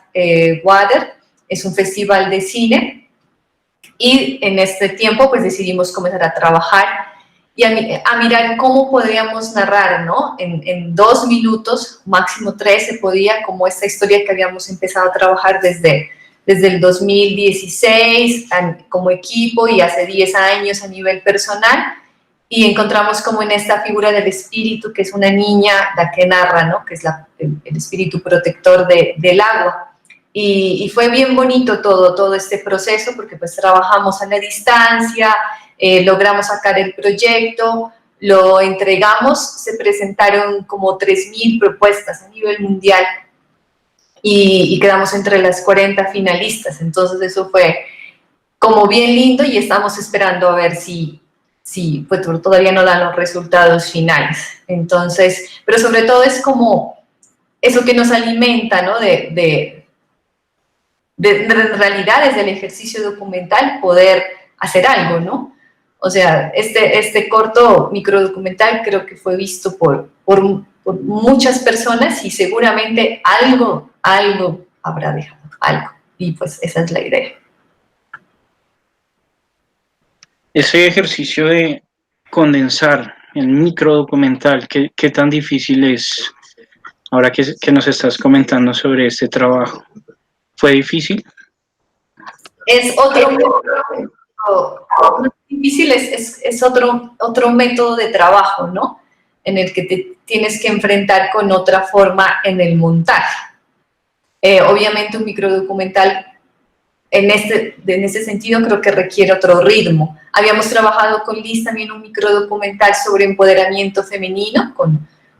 Water. Es un festival de cine, y en este tiempo pues decidimos comenzar a trabajar y a mirar cómo podríamos narrar, ¿no? En 2 minutos, máximo 3, se podía, como esta historia que habíamos empezado a trabajar desde desde el 2016 como equipo y hace 10 años a nivel personal, y encontramos como en esta figura del espíritu, que es una niña, la que narra, ¿no? Que es el espíritu protector del agua. Y fue bien bonito todo este proceso, porque pues trabajamos a la distancia, logramos sacar el proyecto, lo entregamos, se presentaron como 3.000 propuestas a nivel mundial y quedamos entre las 40 finalistas. Entonces eso fue como bien lindo y estamos esperando a ver si pues todavía no dan los resultados finales. Entonces, pero sobre todo es como eso que nos alimenta, ¿no? En realidad desde el ejercicio documental poder hacer algo, ¿no? O sea, este corto microdocumental creo que fue visto por muchas personas y seguramente algo habrá dejado, algo. Y pues esa es la idea. Ese ejercicio de condensar el microdocumental, ¿qué tan difícil es? Ahora que nos estás comentando sobre este trabajo, ¿fue difícil? Es otro difícil, es otro método de trabajo, ¿no? En el que te tienes que enfrentar con otra forma en el montaje. Obviamente un microdocumental en ese sentido creo que requiere otro ritmo. Habíamos trabajado con Liz también un microdocumental sobre empoderamiento femenino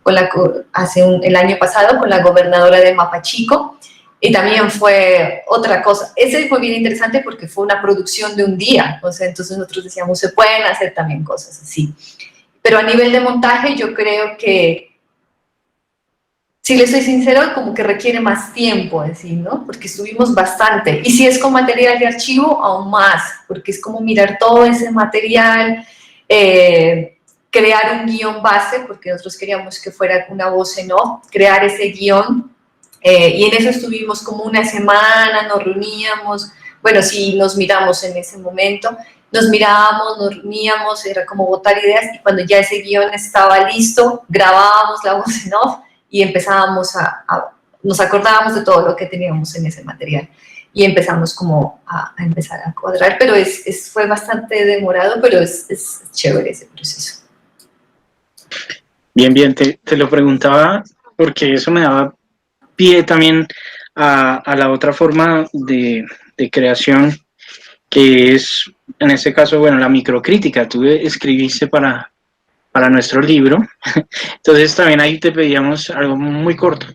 el año pasado con la gobernadora de Mapachico, y también fue otra cosa. Ese fue bien interesante porque fue una producción de un día, o sea, entonces nosotros decíamos, se pueden hacer también cosas así. Pero a nivel de montaje yo creo que, si les soy sincero, como que requiere más tiempo, así, ¿no? Porque estuvimos bastante. Y si es con material de archivo, aún más, porque es como mirar todo ese material, crear un guión base, porque nosotros queríamos que fuera una voz en off, crear ese guión. Y en eso estuvimos como una semana, nos reuníamos, bueno, sí, nos miramos en ese momento, nos mirábamos, nos reuníamos, era como botar ideas, y cuando ya ese guión estaba listo, grabábamos la voz en off, y empezábamos nos acordábamos de todo lo que teníamos en ese material y empezamos como a empezar a cuadrar, pero fue bastante demorado, pero es chévere ese proceso. Bien, te lo preguntaba porque eso me daba pie también a la otra forma de creación, que es, en este caso, bueno, la microcrítica. Tú escribiste para nuestro libro, entonces también ahí te pedíamos algo muy corto.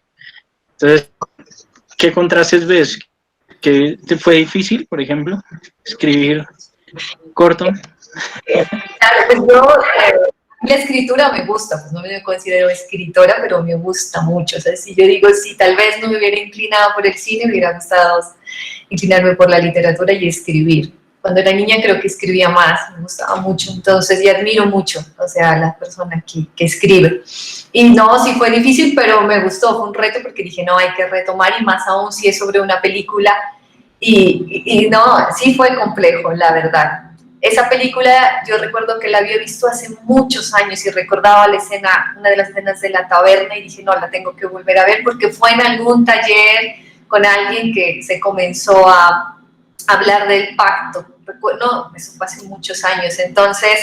Entonces, ¿qué contrastes ves? ¿Qué te fue difícil, por ejemplo, escribir corto? Claro, pues yo, la escritura me gusta, pues no me considero escritora, pero me gusta mucho. O sea, si yo digo, si tal vez no me hubiera inclinado por el cine, me hubiera gustado inclinarme por la literatura y escribir. Cuando era niña creo que escribía más, me gustaba mucho, entonces, y admiro mucho, o sea, a la persona que escribe. Y no, sí fue difícil, pero me gustó, fue un reto porque dije, no, hay que retomar, y más aún si es sobre una película, y no, sí fue complejo, la verdad. Esa película yo recuerdo que la había visto hace muchos años y recordaba la escena, una de las escenas de la taberna, y dije, no, la tengo que volver a ver porque fue en algún taller con alguien que se comenzó a hablar del pacto. No, eso fue hace muchos años. Entonces,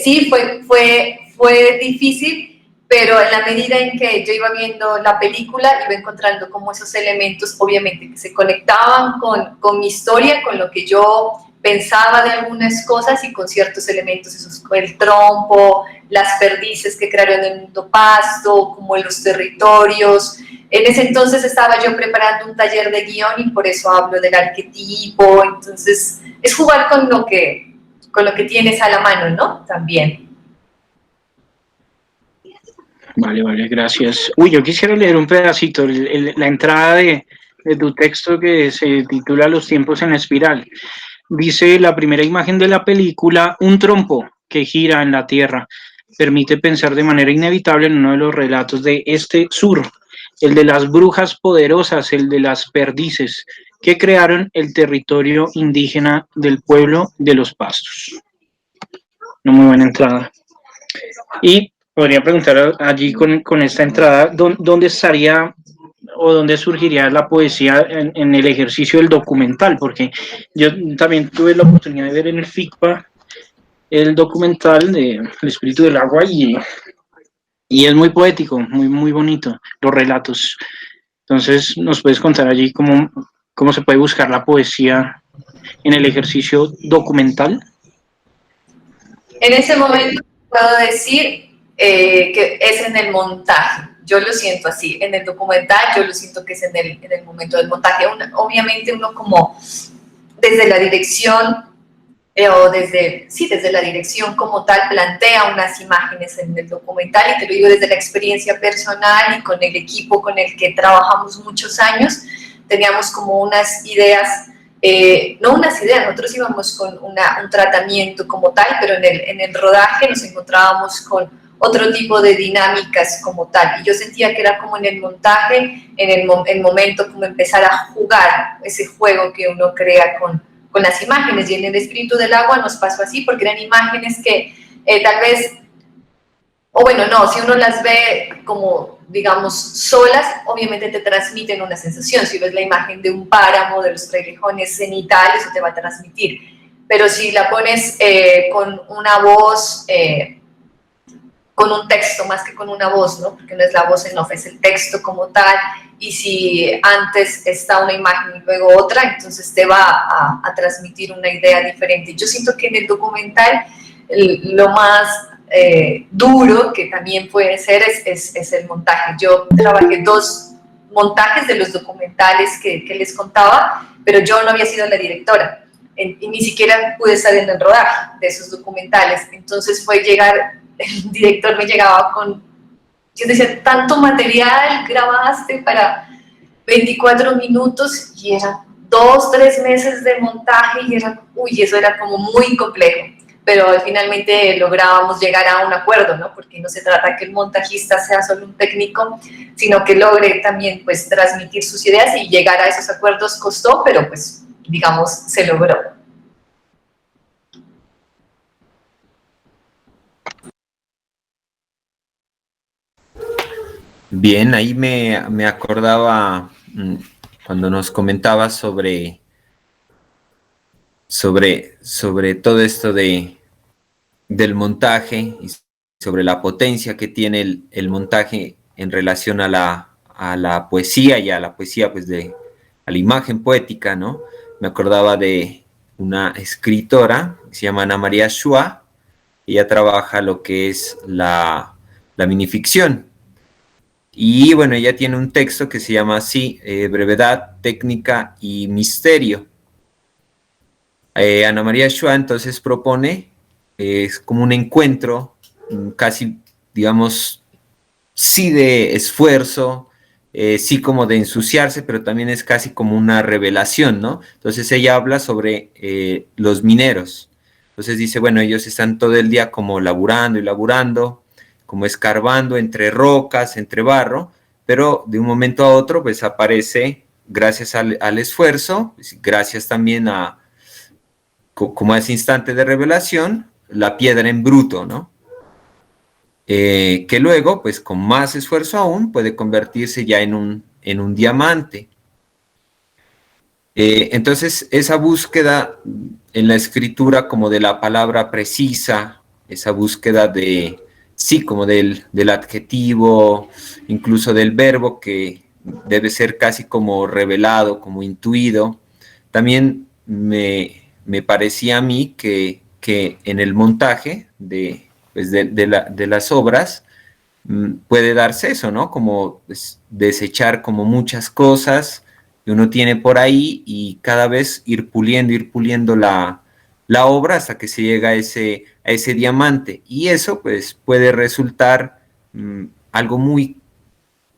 sí, fue difícil, pero en la medida en que yo iba viendo la película, iba encontrando como esos elementos, obviamente, que se conectaban con mi historia, con lo que yo pensaba de algunas cosas y con ciertos elementos, esos, el trompo, las perdices que crearon el mundo pasto, como en los territorios. En ese entonces estaba yo preparando un taller de guión y por eso hablo del arquetipo. Entonces, es jugar con lo que tienes a la mano, ¿no? También. Vale, gracias. Uy, yo quisiera leer un pedacito, la entrada de tu texto que se titula Los tiempos en la espiral. Dice la primera imagen de la película, un trompo que gira en la tierra. Permite pensar de manera inevitable en uno de los relatos de este sur, el de las brujas poderosas, el de las perdices, que crearon el territorio indígena del pueblo de los Pastos. Una muy buena entrada. Y podría preguntar allí con esta entrada, ¿dónde estaría o dónde surgiría la poesía en el ejercicio del documental, porque yo también tuve la oportunidad de ver en el FICPA el documental de El espíritu del agua y es muy poético, muy bonito, los relatos. Entonces, ¿nos puedes contar allí cómo se puede buscar la poesía en el ejercicio documental? En ese momento puedo decir que es en el montaje. Yo lo siento así. En el documental yo lo siento que es en el momento del montaje. Obviamente uno como desde la dirección o desde la dirección como tal plantea unas imágenes en el documental, y te lo digo desde la experiencia personal y con el equipo con el que trabajamos muchos años, teníamos como unas ideas, no unas ideas, nosotros íbamos con un tratamiento como tal, pero en el rodaje nos encontrábamos con otro tipo de dinámicas como tal, y yo sentía que era como en el montaje, en el momento como empezar a jugar ese juego que uno crea con las imágenes, y en el espíritu del agua nos pasó así, porque eran imágenes que tal vez, o bueno, no, si uno las ve como, digamos, solas, obviamente te transmiten una sensación. Si ves la imagen de un páramo, de los frailejones cenitales, eso te va a transmitir, pero si la pones con una voz, con un texto más que con una voz, ¿no? Porque no es la voz en off, es el texto como tal, y si antes está una imagen y luego otra, entonces te va a transmitir una idea diferente. Yo siento que en el documental lo más duro que también puede ser es el montaje. Yo trabajé 2 montajes de los documentales que les contaba, pero yo no había sido la directora, y ni siquiera pude estar en el rodaje de esos documentales. Entonces fue llegar, el director me llegaba con, yo decía, tanto material grabaste para 24 minutos, y eran 2, 3 meses de montaje, y era, eso era como muy complejo, pero finalmente lográbamos llegar a un acuerdo, ¿no? Porque no se trata que el montajista sea solo un técnico, sino que logre también, pues, transmitir sus ideas, y llegar a esos acuerdos costó, pero pues, digamos, se logró. Bien, ahí me acordaba cuando nos comentabas sobre todo esto del montaje y sobre la potencia que tiene el montaje en relación a la poesía y a la poesía, pues a la imagen poética, ¿no? Me acordaba de una escritora que se llama Ana María Schua. Ella trabaja lo que es la minificción. Y bueno, ella tiene un texto que se llama así, Brevedad, Técnica y Misterio. Ana María Schua entonces propone, es como un encuentro, casi, digamos, sí de esfuerzo, sí como de ensuciarse, pero también es casi como una revelación, ¿no? Entonces ella habla sobre los mineros. Entonces dice, bueno, ellos están todo el día como laburando y laburando, como escarbando entre rocas, entre barro, pero de un momento a otro pues aparece, gracias al esfuerzo, gracias también como a ese instante de revelación, la piedra en bruto, ¿no? Que luego, pues con más esfuerzo aún, puede convertirse ya en un diamante. Entonces, esa búsqueda en la escritura como de la palabra precisa, esa búsqueda sí, como del adjetivo, incluso del verbo que debe ser casi como revelado, como intuido, también me parecía a mí que en el montaje pues de las obras puede darse eso, ¿no? Como pues, desechar como muchas cosas que uno tiene por ahí y cada vez ir puliendo la obra hasta que se llega a ese diamante. Y eso pues puede resultar algo muy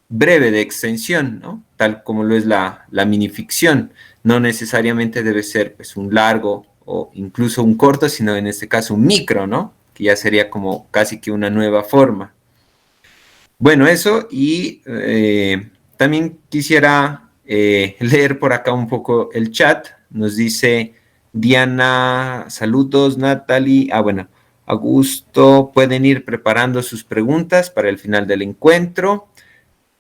breve de extensión, ¿no? Tal como lo es la minificción. No necesariamente debe ser pues un largo o incluso un corto, sino en este caso un micro, ¿no? Que ya sería como casi que una nueva forma. Bueno, eso, y también quisiera leer por acá un poco el chat. Nos dice Diana, saludos, Natalie. Bueno, Augusto, pueden ir preparando sus preguntas para el final del encuentro.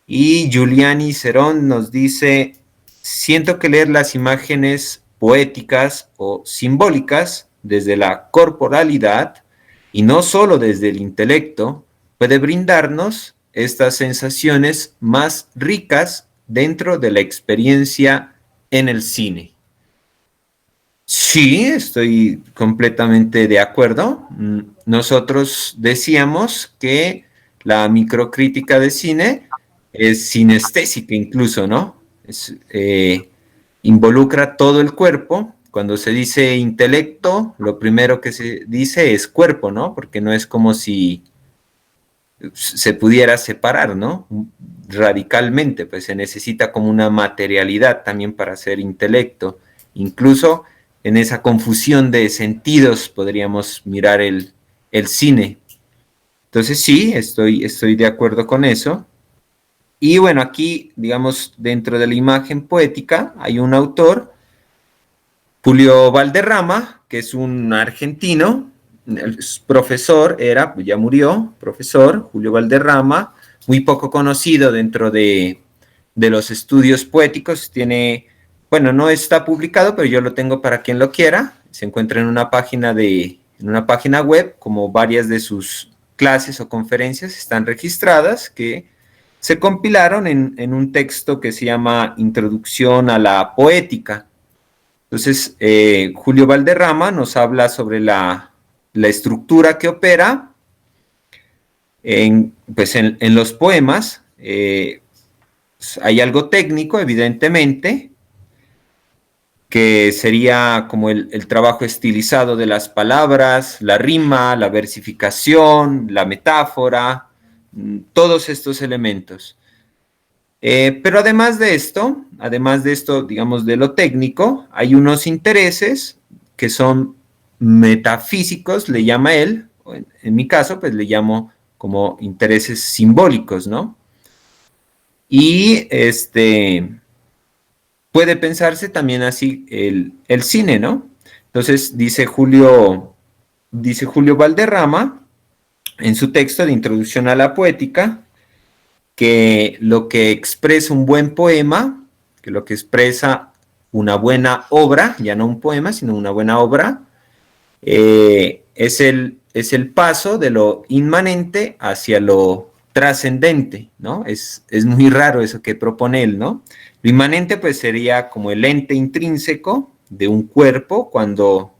Y Giuliani Cerón nos dice, siento que leer las imágenes poéticas o simbólicas desde la corporalidad y no solo desde el intelecto puede brindarnos estas sensaciones más ricas dentro de la experiencia en el cine. Sí, estoy completamente de acuerdo. Nosotros decíamos que la microcrítica de cine es sinestésica incluso, ¿no? Involucra todo el cuerpo. Cuando se dice intelecto, lo primero que se dice es cuerpo, ¿no? Porque no es como si se pudiera separar, ¿no? Radicalmente, pues se necesita como una materialidad también para ser intelecto. Incluso en esa confusión de sentidos podríamos mirar el cine. Entonces sí, estoy de acuerdo con eso. Y bueno, aquí, digamos, dentro de la imagen poética hay un autor, Julio Valderrama, que es un argentino, profesor, ya murió, profesor Julio Valderrama, muy poco conocido dentro de los estudios poéticos, bueno, no está publicado, pero yo lo tengo para quien lo quiera, se encuentra en una página web, como varias de sus clases o conferencias están registradas, que se compilaron en un texto que se llama Introducción a la Poética. Entonces, Julio Valderrama nos habla sobre la estructura que opera en los poemas. Hay algo técnico, evidentemente, que sería como el trabajo estilizado de las palabras, la rima, la versificación, la metáfora, todos estos elementos. Pero además de esto, digamos, de lo técnico, hay unos intereses que son metafísicos, le llama él, en mi caso, pues le llamo como intereses simbólicos, ¿no? Y puede pensarse también así el cine, ¿no? Entonces dice Julio Valderrama, en su texto de Introducción a la Poética, que lo que expresa un buen poema, que lo que expresa una buena obra, ya no un poema, sino una buena obra, es el paso de lo inmanente hacia lo trascendente, ¿no? Es muy raro eso que propone él, ¿no? Lo inmanente pues sería como el ente intrínseco de un cuerpo cuando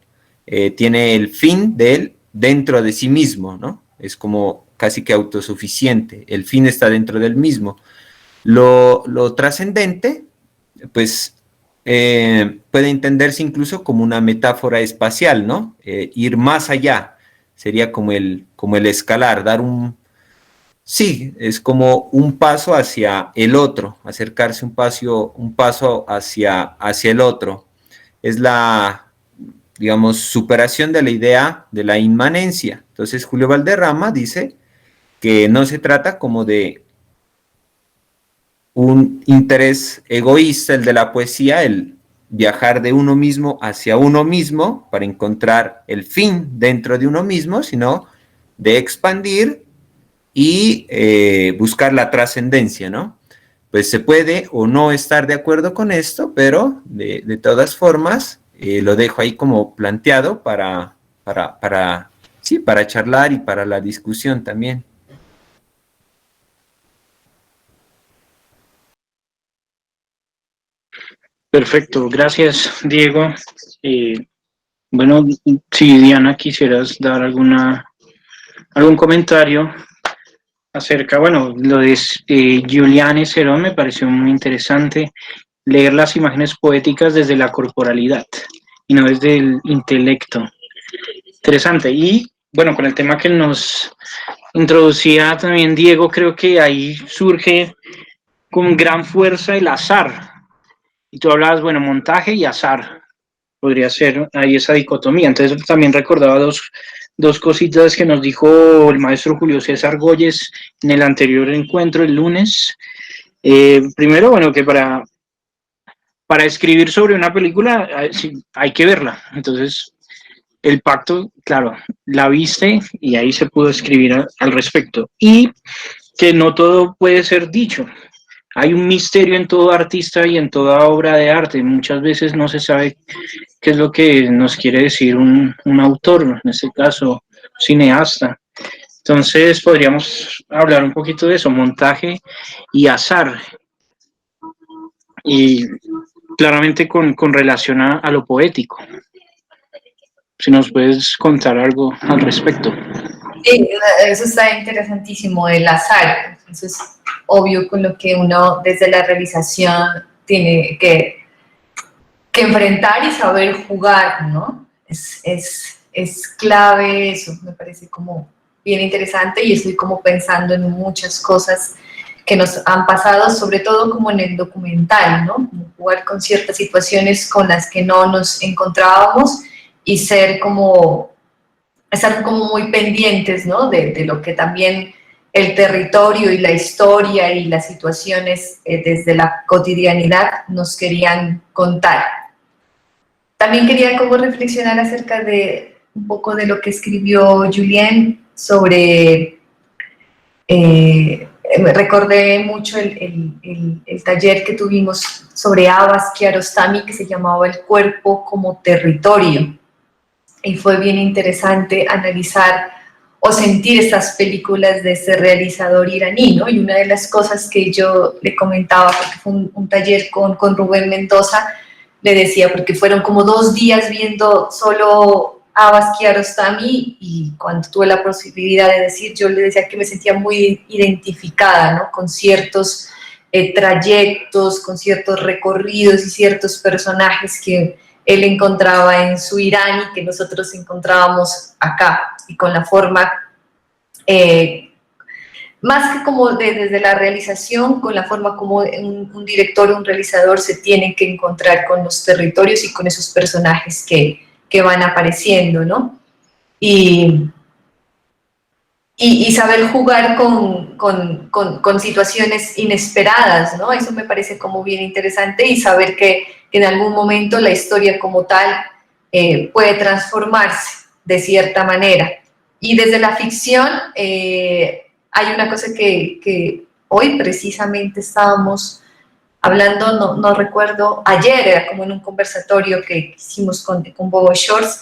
tiene el fin de él dentro de sí mismo, ¿no? Es como casi que autosuficiente, el fin está dentro del mismo. Lo trascendente, pues, puede entenderse incluso como una metáfora espacial, ¿no? Ir más allá, sería como el escalar, sí, es como un paso hacia el otro, acercarse un paso hacia el otro. Es la, digamos, superación de la idea de la inmanencia. Entonces, Julio Valderrama dice que no se trata como de un interés egoísta, el de la poesía, el viajar de uno mismo hacia uno mismo para encontrar el fin dentro de uno mismo, sino de expandir y buscar la trascendencia, ¿no? Pues se puede o no estar de acuerdo con esto, pero de todas formas lo dejo ahí como planteado sí, para charlar y para la discusión también. Perfecto, gracias, Diego. Bueno, si Diana quisieras dar algún comentario acerca, bueno, lo de Giuliani Cerón me pareció muy interesante leer las imágenes poéticas desde la corporalidad y no desde el intelecto. Interesante. Y bueno, con el tema que nos introducía también Diego, creo que ahí surge con gran fuerza el azar. Y tú hablabas, bueno, montaje y azar. Podría ser ahí esa dicotomía. Entonces también recordaba dos cositas que nos dijo el maestro Julio César Góyez en el anterior encuentro el lunes. Primero, bueno, que para escribir sobre una película hay que verla. Entonces, el pacto, claro, la viste y ahí se pudo escribir al respecto. Y que no todo puede ser dicho. hay un misterio en todo artista y en toda obra de arte. Muchas veces no se sabe qué es lo que nos quiere decir un autor, en este caso, cineasta. Entonces podríamos hablar un poquito de eso, montaje y azar, y claramente con relación a lo poético. Si nos puedes contar algo al respecto. Sí, eso está interesantísimo, el azar. Eso es obvio con lo que uno desde la realización tiene que enfrentar y saber jugar, ¿no? Es clave eso, me parece como bien interesante y estoy como pensando en muchas cosas que nos han pasado, sobre todo como en el documental, ¿no? Como jugar con ciertas situaciones con las que no nos encontrábamos y estar como muy pendientes, ¿no? De lo que también el territorio y la historia y las situaciones desde la cotidianidad nos querían contar. También quería como reflexionar acerca de un poco de lo que escribió Julien sobre, me recordé mucho el taller que tuvimos sobre Abbas Kiarostami, que se llamaba El cuerpo como territorio, y fue bien interesante analizar o sentir estas películas de ese realizador iraní, ¿no? Y una de las cosas que yo le comentaba, porque fue un taller con Rubén Mendoza, le decía, porque fueron como 2 días viendo solo Abbas Kiarostami, y cuando tuve la posibilidad de decir, yo le decía que me sentía muy identificada, ¿no? Con ciertos trayectos, con ciertos recorridos y ciertos personajes que él encontraba en su Irán y que nosotros encontrábamos acá, y con la forma, más que como desde la realización, con la forma como un director o un realizador se tiene que encontrar con los territorios y con esos personajes que van apareciendo, ¿no? Y saber jugar con situaciones inesperadas, ¿no? Eso me parece como bien interesante, y saber que en algún momento la historia como tal puede transformarse de cierta manera. Y desde la ficción hay una cosa que hoy precisamente estábamos hablando, no recuerdo, ayer era como en un conversatorio que hicimos con Bobo Shorts,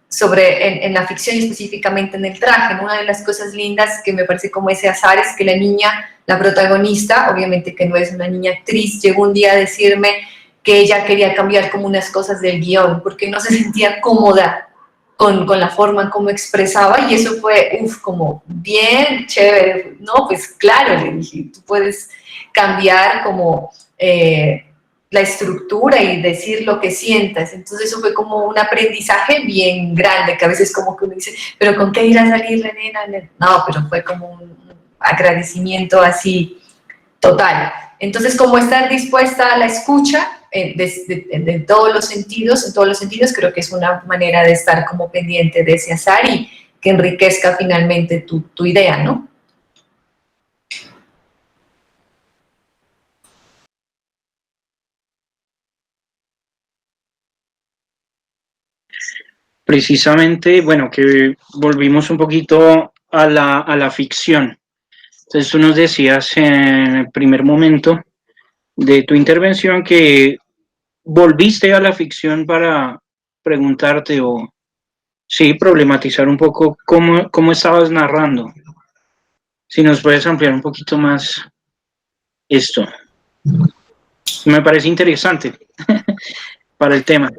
sobre en la ficción y específicamente en el traje, ¿no? Una de las cosas lindas que me parece como ese azar es que la niña, la protagonista, obviamente que no es una niña actriz, llegó un día a decirme que ella quería cambiar como unas cosas del guión, porque no se sentía cómoda con la forma en cómo expresaba, y eso fue, como bien chévere, ¿no? Pues claro, le dije, tú puedes cambiar como la estructura y decir lo que sientas. Entonces eso fue como un aprendizaje bien grande, que a veces como que uno dice, pero ¿con qué irá a salir la nena? No, pero fue como un agradecimiento así total. Entonces, como estar dispuesta a la escucha de todos los sentidos, en todos los sentidos, creo que es una manera de estar como pendiente de ese azar y que enriquezca finalmente tu idea, ¿no? Precisamente, bueno, que volvimos un poquito a la ficción. Entonces tú nos decías en el primer momento de tu intervención que volviste a la ficción para preguntarte o, sí, problematizar un poco cómo estabas narrando. Si nos puedes ampliar un poquito más esto. Me parece interesante para el tema.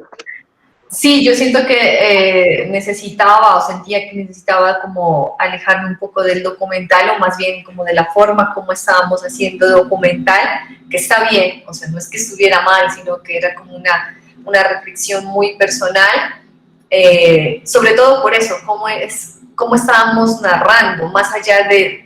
Sí, yo siento que necesitaba o sentía que necesitaba como alejarme un poco del documental, o más bien como de la forma como estábamos haciendo documental, que está bien, o sea, no es que estuviera mal, sino que era como una reflexión muy personal, sobre todo por eso, cómo estábamos narrando, más allá de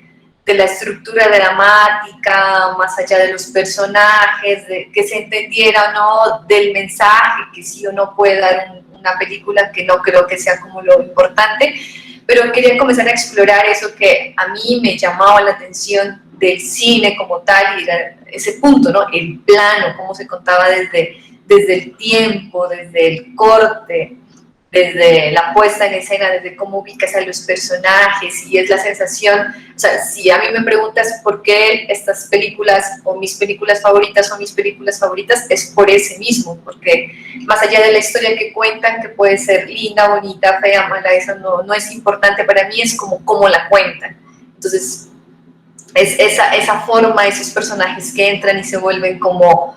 la estructura dramática, más allá de los personajes, de que se entendiera o no del mensaje, que sí o no puede dar una película, que no creo que sea como lo importante, pero quería comenzar a explorar eso que a mí me llamaba la atención del cine como tal, y era ese punto, ¿no? El plano, cómo se contaba desde el tiempo, desde el corte, desde la puesta en escena, desde cómo ubicas a los personajes, y es la sensación, o sea, si a mí me preguntas por qué estas películas, o mis películas favoritas, es por ese mismo, porque más allá de la historia que cuentan, que puede ser linda, bonita, fea, mala, eso no es importante para mí, es como cómo la cuentan. Entonces, es esa forma, esos personajes que entran y se vuelven como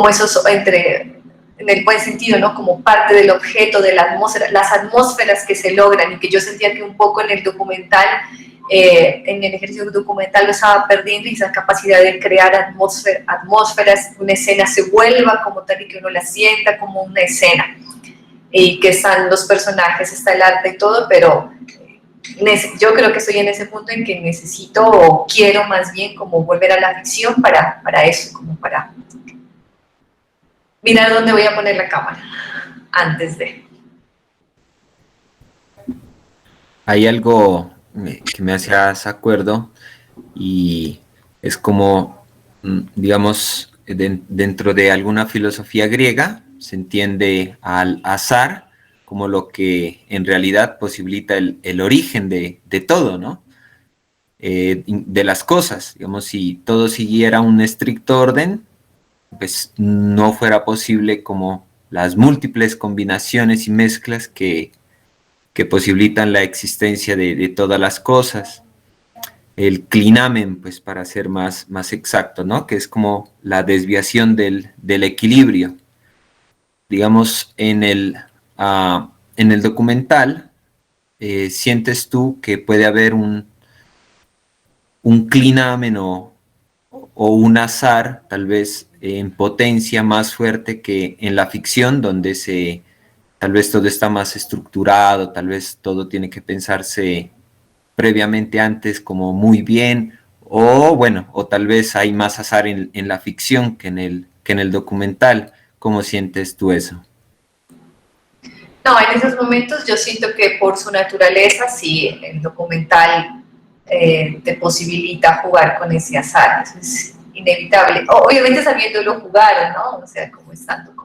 esos, en el buen sentido, ¿no? Como parte del objeto, de la atmósfera, las atmósferas que se logran, y que yo sentía que un poco en el documental, en el ejercicio documental lo estaba perdiendo, y esa capacidad de crear atmósferas, una escena se vuelva como tal y que uno la sienta como una escena, y que están los personajes, está el arte y todo, pero yo creo que estoy en ese punto en que necesito, o quiero más bien, como volver a la ficción para eso, como para mirar dónde voy a poner la cámara antes de. Hay algo que me hacías acuerdo, y es como, digamos, dentro de alguna filosofía griega se entiende al azar como lo que en realidad posibilita el origen de todo, ¿no? De las cosas. Digamos, si todo siguiera un estricto orden, pues no fuera posible como las múltiples combinaciones y mezclas que posibilitan la existencia de todas las cosas. El clinamen, pues para ser más exacto, ¿no? Que es como la desviación del equilibrio. Digamos, en el documental, sientes tú que puede haber un clinamen o un azar, tal vez en potencia más fuerte que en la ficción, donde tal vez todo está más estructurado, tal vez todo tiene que pensarse previamente antes como muy bien, o bueno, o tal vez hay más azar en la ficción que en el documental. ¿Cómo sientes tú eso? No, en esos momentos yo siento que por su naturaleza, sí, el documental te posibilita jugar con ese azar, eso es inevitable. Obviamente sabiéndolo jugar, ¿no? O sea, como estando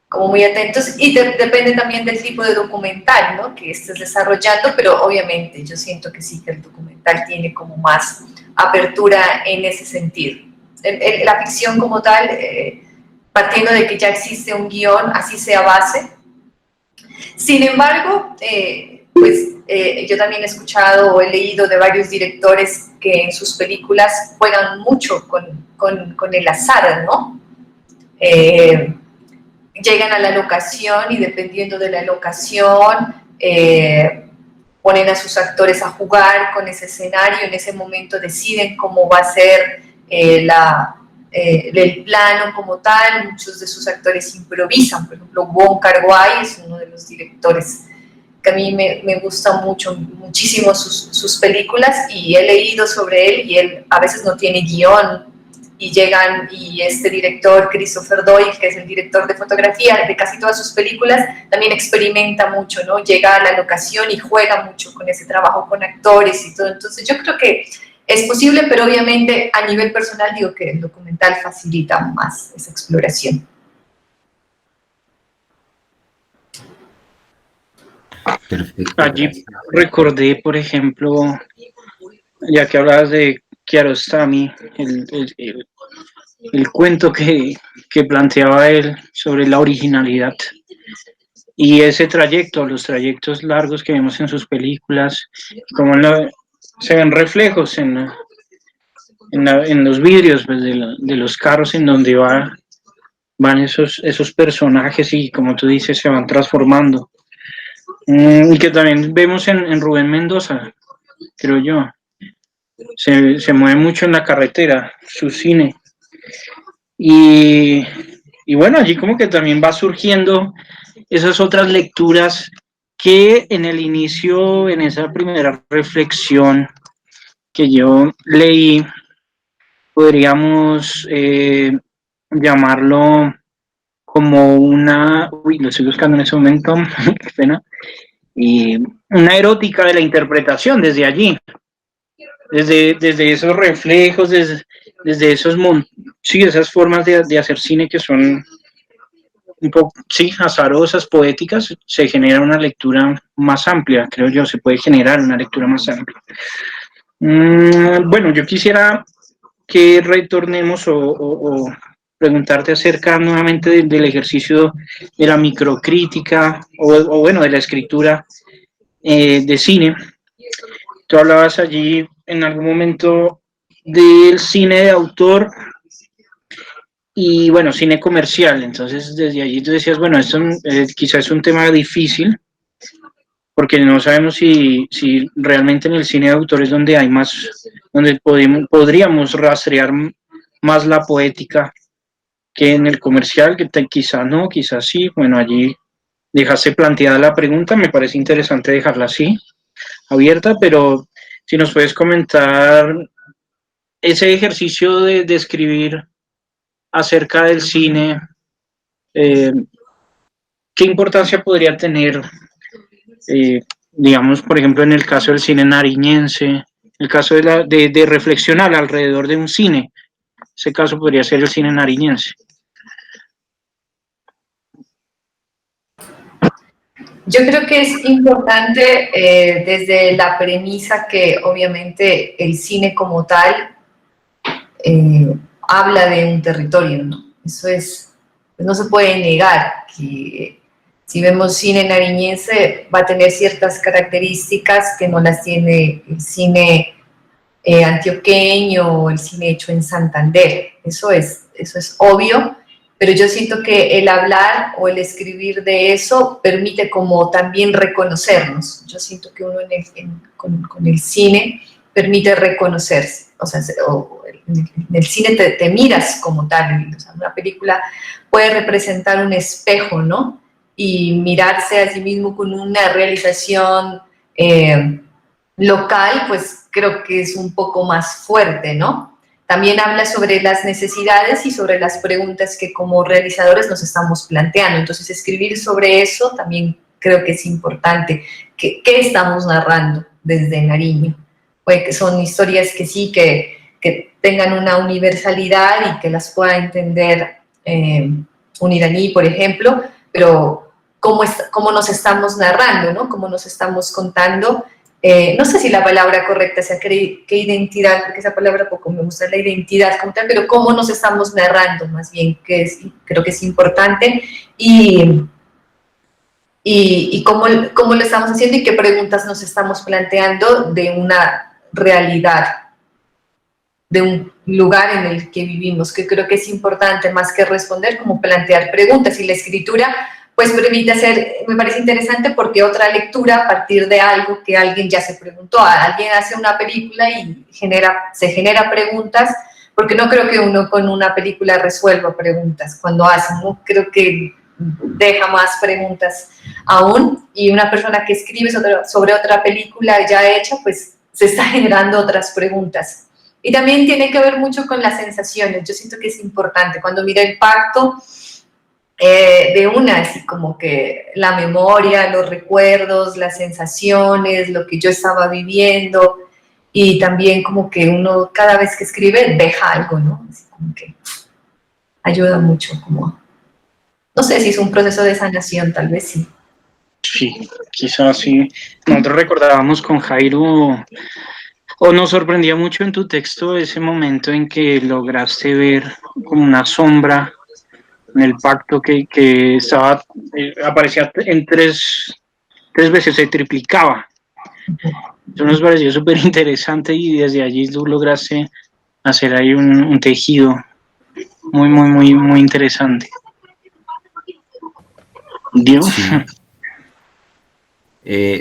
como muy atentos, y depende también del tipo de documental, ¿no? Que estés desarrollando, pero obviamente yo siento que sí, que el documental tiene como más apertura en ese sentido. La ficción como tal, partiendo de que ya existe un guión, así sea base. Sin embargo, yo también he escuchado o he leído de varios directores que en sus películas juegan mucho con el azar, ¿no? Llegan a la locación y dependiendo de la locación, ponen a sus actores a jugar con ese escenario, en ese momento deciden cómo va a ser el plano como tal. Muchos de sus actores improvisan, por ejemplo, Wong Kar-wai es uno de los directores que a mí me gustan muchísimo sus películas, y he leído sobre él, y él a veces no tiene guión, y llegan, y este director, Christopher Doyle, que es el director de fotografía de casi todas sus películas, también experimenta mucho, ¿no? Llega a la locación y juega mucho con ese trabajo con actores y todo. Entonces yo creo que es posible, pero obviamente a nivel personal digo que el documental facilita más esa exploración. Perfecto. Allí recordé, por ejemplo, ya que hablabas de Kiarostami, el cuento que planteaba él sobre la originalidad y ese trayecto, los trayectos largos que vemos en sus películas, como se ven reflejos en los vidrios, pues, de los carros en donde van esos personajes, y como tú dices, se van transformando. Y que también vemos en Rubén Mendoza, creo yo. Se mueve mucho en la carretera, su cine. Y bueno, allí como que también va surgiendo esas otras lecturas que en el inicio, en esa primera reflexión que yo leí, podríamos llamarlo como lo estoy buscando en ese momento, qué pena, y una erótica de la interpretación desde allí, desde esos reflejos, desde esas formas de hacer cine que son un poco, sí, azarosas, poéticas, se genera una lectura más amplia, creo yo, se puede generar una lectura más amplia. Bueno, yo quisiera que retornemos o preguntarte acerca nuevamente del ejercicio de la microcrítica o bueno, de la escritura de cine. Tú hablabas allí en algún momento del cine de autor y bueno, cine comercial. Entonces, desde allí tú decías, bueno, esto quizás es un tema difícil porque no sabemos si realmente en el cine de autor es donde hay más, donde podríamos rastrear más la poética que en el comercial, que quizá no, quizás sí. Bueno, allí dejaste planteada la pregunta, me parece interesante dejarla así, abierta, pero si nos puedes comentar ese ejercicio de escribir acerca del cine, eh, ¿qué importancia podría tener, digamos, por ejemplo, en el caso del cine nariñense, el caso de reflexionar alrededor de un cine? Ese caso podría ser el cine nariñense. Yo creo que es importante desde la premisa que obviamente el cine como tal habla de un territorio, ¿no? Eso es, pues no se puede negar que si vemos cine nariñense va a tener ciertas características que no las tiene el cine antioqueño o el cine hecho en Santander. Eso es obvio, pero yo siento que el hablar o el escribir de eso permite como también reconocernos. Yo siento que uno con el cine permite reconocerse, o sea, en el cine te miras como tal, o sea, una película puede representar un espejo, ¿no? Y mirarse a sí mismo con una realización local, pues creo que es un poco más fuerte, ¿no? También habla sobre las necesidades y sobre las preguntas que como realizadores nos estamos planteando. Entonces, escribir sobre eso también creo que es importante. ¿Qué estamos narrando desde Nariño? Puede que son historias que sí, que tengan una universalidad y que las pueda entender un iraní, por ejemplo, pero cómo nos estamos narrando, ¿no? Cómo nos estamos contando. No sé si la palabra correcta sea qué identidad, porque esa palabra poco me gusta, la identidad como tal, pero cómo nos estamos narrando, más bien, creo que es importante, y cómo lo estamos haciendo y qué preguntas nos estamos planteando de una realidad, de un lugar en el que vivimos, que creo que es importante más que responder, como plantear preguntas, y la escritura pues permite hacer, me parece interesante porque otra lectura a partir de algo que alguien ya se preguntó, alguien hace una película y se genera preguntas, porque no creo que uno con una película resuelva preguntas cuando hace, ¿no? Creo que deja más preguntas aún, y una persona que escribe sobre otra película ya hecha, pues se está generando otras preguntas. Y también tiene que ver mucho con las sensaciones. Yo siento que es importante. Cuando mira el pacto, de una, así como que la memoria, los recuerdos, las sensaciones, lo que yo estaba viviendo, y también como que uno cada vez que escribe deja algo, ¿no? Así como que ayuda mucho, como, no sé si es un proceso de sanación, tal vez sí. Sí, quizás sí. Nosotros recordábamos con Jairo, o nos sorprendía mucho en tu texto ese momento en que lograste ver como una sombra en el pacto que estaba, aparecía en tres veces, se triplicaba. Eso nos pareció súper interesante y desde allí tú lograste hacer ahí un tejido muy interesante. ¿Dios? Sí.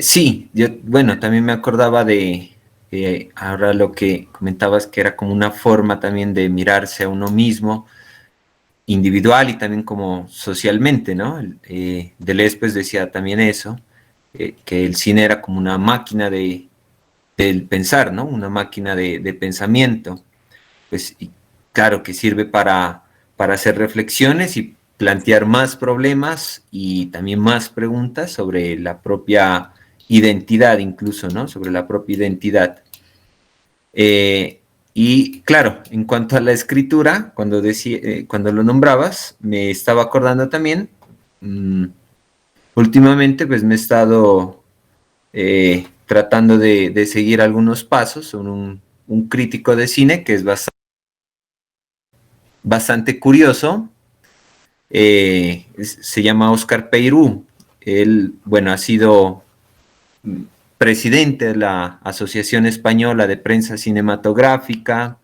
Sí, yo, bueno, también me acordaba de ahora lo que comentabas, que era como una forma también de mirarse a uno mismo, individual y también como socialmente, ¿no? Deleuze pues decía también eso, que el cine era como una máquina del pensar, ¿no? Una máquina de pensamiento, pues y claro que sirve para hacer reflexiones y plantear más problemas y también más preguntas sobre la propia identidad incluso, ¿no? Sobre la propia identidad. Y claro, en cuanto a la escritura, cuando lo nombrabas, me estaba acordando también últimamente pues me he estado tratando de seguir algunos pasos. Son un crítico de cine que es bastante curioso. Se llama Oscar Peirú. Él, bueno, ha sido presidente de la Asociación Española de Prensa Cinematográfica,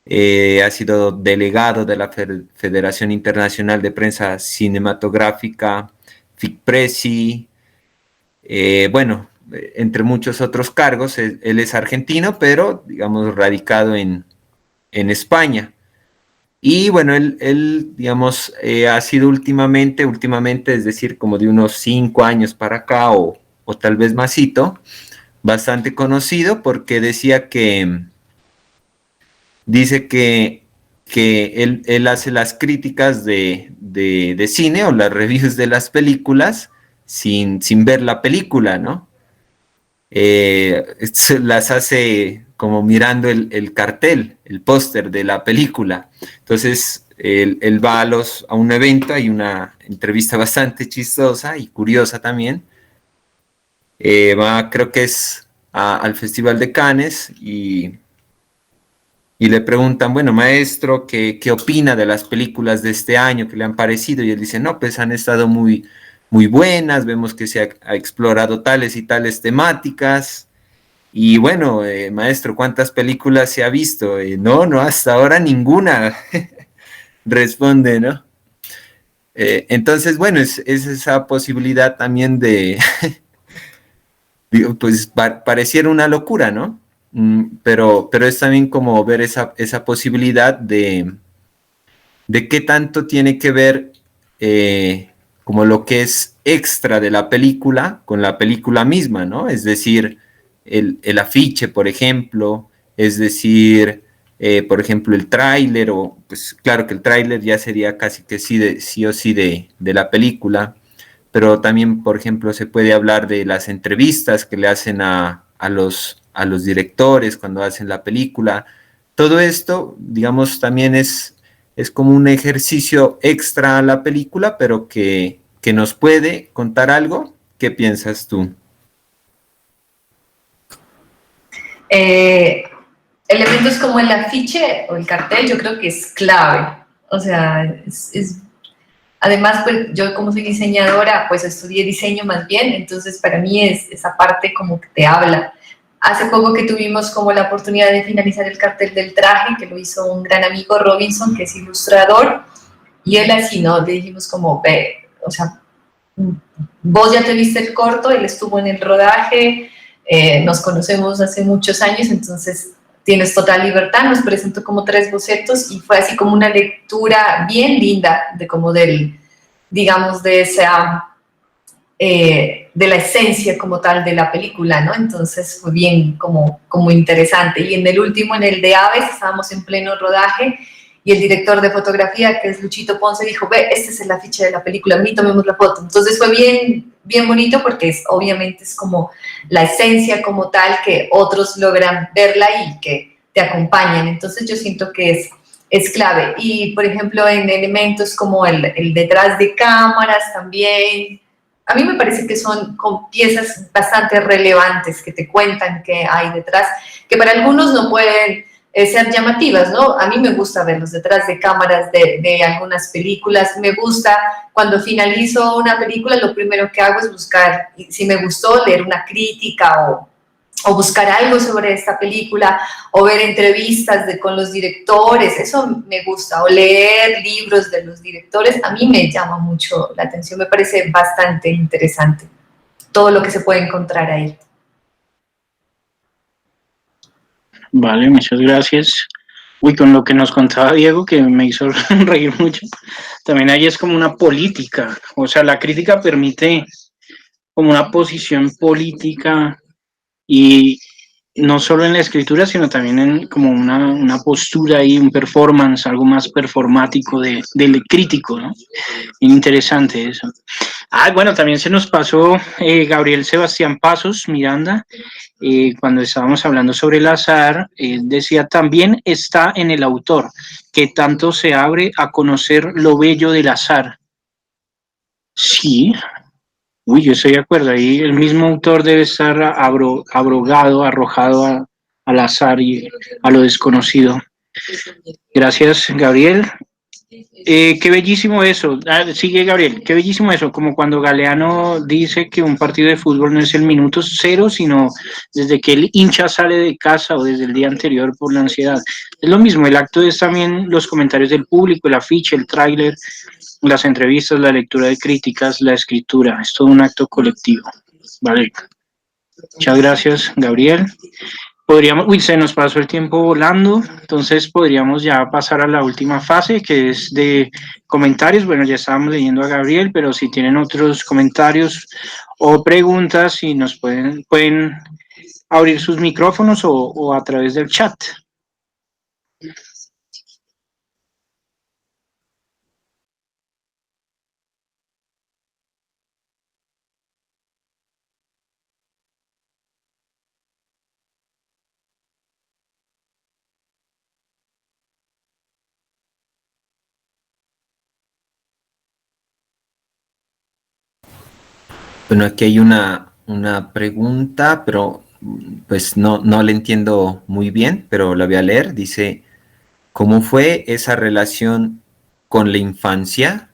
ha sido delegado de la Federación Internacional de Prensa Cinematográfica, FICPRESI, bueno, entre muchos otros cargos. Él es argentino, pero, digamos, radicado en España. Y bueno, él digamos, ha sido últimamente, es decir, como de unos 5 años para acá, o tal vez másito, bastante conocido porque dice que él hace las críticas de cine o las reviews de las películas sin ver la película, ¿no? Las hace como mirando el cartel, el póster de la película. Entonces, él va a un evento, hay una entrevista bastante chistosa y curiosa también. Creo que es al Festival de Cannes y le preguntan, bueno, maestro, ¿qué opina de las películas de este año? ¿Qué le han parecido? Y él dice, no, pues han estado muy, muy buenas, vemos que se ha explorado tales y tales temáticas. Y bueno, maestro, ¿cuántas películas se ha visto? No, hasta ahora ninguna, responde, ¿no? Entonces, bueno, es esa posibilidad también digo, pues pareciera una locura, ¿no? Pero es también como ver esa posibilidad de qué tanto tiene que ver como lo que es extra de la película con la película misma, ¿no? Es decir, el afiche, por ejemplo, es decir, por ejemplo, el tráiler, o pues claro que el tráiler ya sería casi que sí o sí de la película, pero también, por ejemplo, se puede hablar de las entrevistas que le hacen a los directores cuando hacen la película. Todo esto, digamos, también es como un ejercicio extra a la película, pero que nos puede contar algo. ¿Qué piensas tú? Elementos como el afiche o el cartel yo creo que es clave. O sea, además, pues yo como soy diseñadora, pues estudié diseño más bien, entonces para mí esa parte como que te habla. Hace poco que tuvimos como la oportunidad de finalizar el cartel del traje, que lo hizo un gran amigo Robinson, que es ilustrador, y él así, ¿no? Le dijimos como, ve, o sea, vos ya te viste el corto, él estuvo en el rodaje, nos conocemos hace muchos años, entonces tienes total libertad. Nos presentó como 3 bocetos y fue así como una lectura bien linda de como digamos, de esa, de la esencia como tal de la película, ¿no? Entonces fue bien como interesante. Y en el último, en el de Aves, estábamos en pleno rodaje y el director de fotografía, que es Luchito Ponce, dijo, ve, este es el afiche de la película, vení, tomemos la foto. Entonces fue bien bonito porque obviamente es como la esencia como tal, que otros logran verla y que te acompañan. Entonces yo siento que es clave. Y, por ejemplo, en elementos como el detrás de cámaras también, a mí me parece que son con piezas bastante relevantes que te cuentan qué hay detrás, que para algunos no pueden ser llamativas, ¿no? A mí me gusta verlos detrás de cámaras de algunas películas. Me gusta cuando finalizo una película, lo primero que hago es buscar, si me gustó, leer una crítica o buscar algo sobre esta película, o ver entrevistas con los directores. Eso me gusta, o leer libros de los directores. A mí me llama mucho la atención, me parece bastante interesante todo lo que se puede encontrar ahí. Vale, muchas gracias. Uy, con lo que nos contaba Diego, que me hizo reír mucho, también ahí es como una política, o sea, la crítica permite como una posición política, y no solo en la escritura, sino también en como una postura y un performance, algo más performático del crítico, ¿no? Interesante eso. Bueno, también se nos pasó Gabriel Sebastián Pasos Miranda, cuando estábamos hablando sobre el azar, decía, también está en el autor, que tanto se abre a conocer lo bello del azar. Sí, uy, yo estoy de acuerdo. Ahí el mismo autor debe estar abrogado, arrojado al azar y a lo desconocido. Gracias, Gabriel. Qué bellísimo eso. Sigue Gabriel, qué bellísimo eso. Como cuando Galeano dice que un partido de fútbol no es el minuto cero, sino desde que el hincha sale de casa o desde el día anterior por la ansiedad. Es lo mismo, el acto es también los comentarios del público, el afiche, el tráiler, las entrevistas, la lectura de críticas, la escritura. Es todo un acto colectivo. Vale. Muchas gracias, Gabriel. Podríamos, uy, se nos pasó el tiempo volando, entonces podríamos ya pasar a la última fase, que es de comentarios. Bueno, ya estábamos leyendo a Gabriel, pero si tienen otros comentarios o preguntas, si nos pueden abrir sus micrófonos o a través del chat. Bueno, aquí hay una pregunta, pero pues no la entiendo muy bien, pero la voy a leer. Dice, ¿cómo fue esa relación con la infancia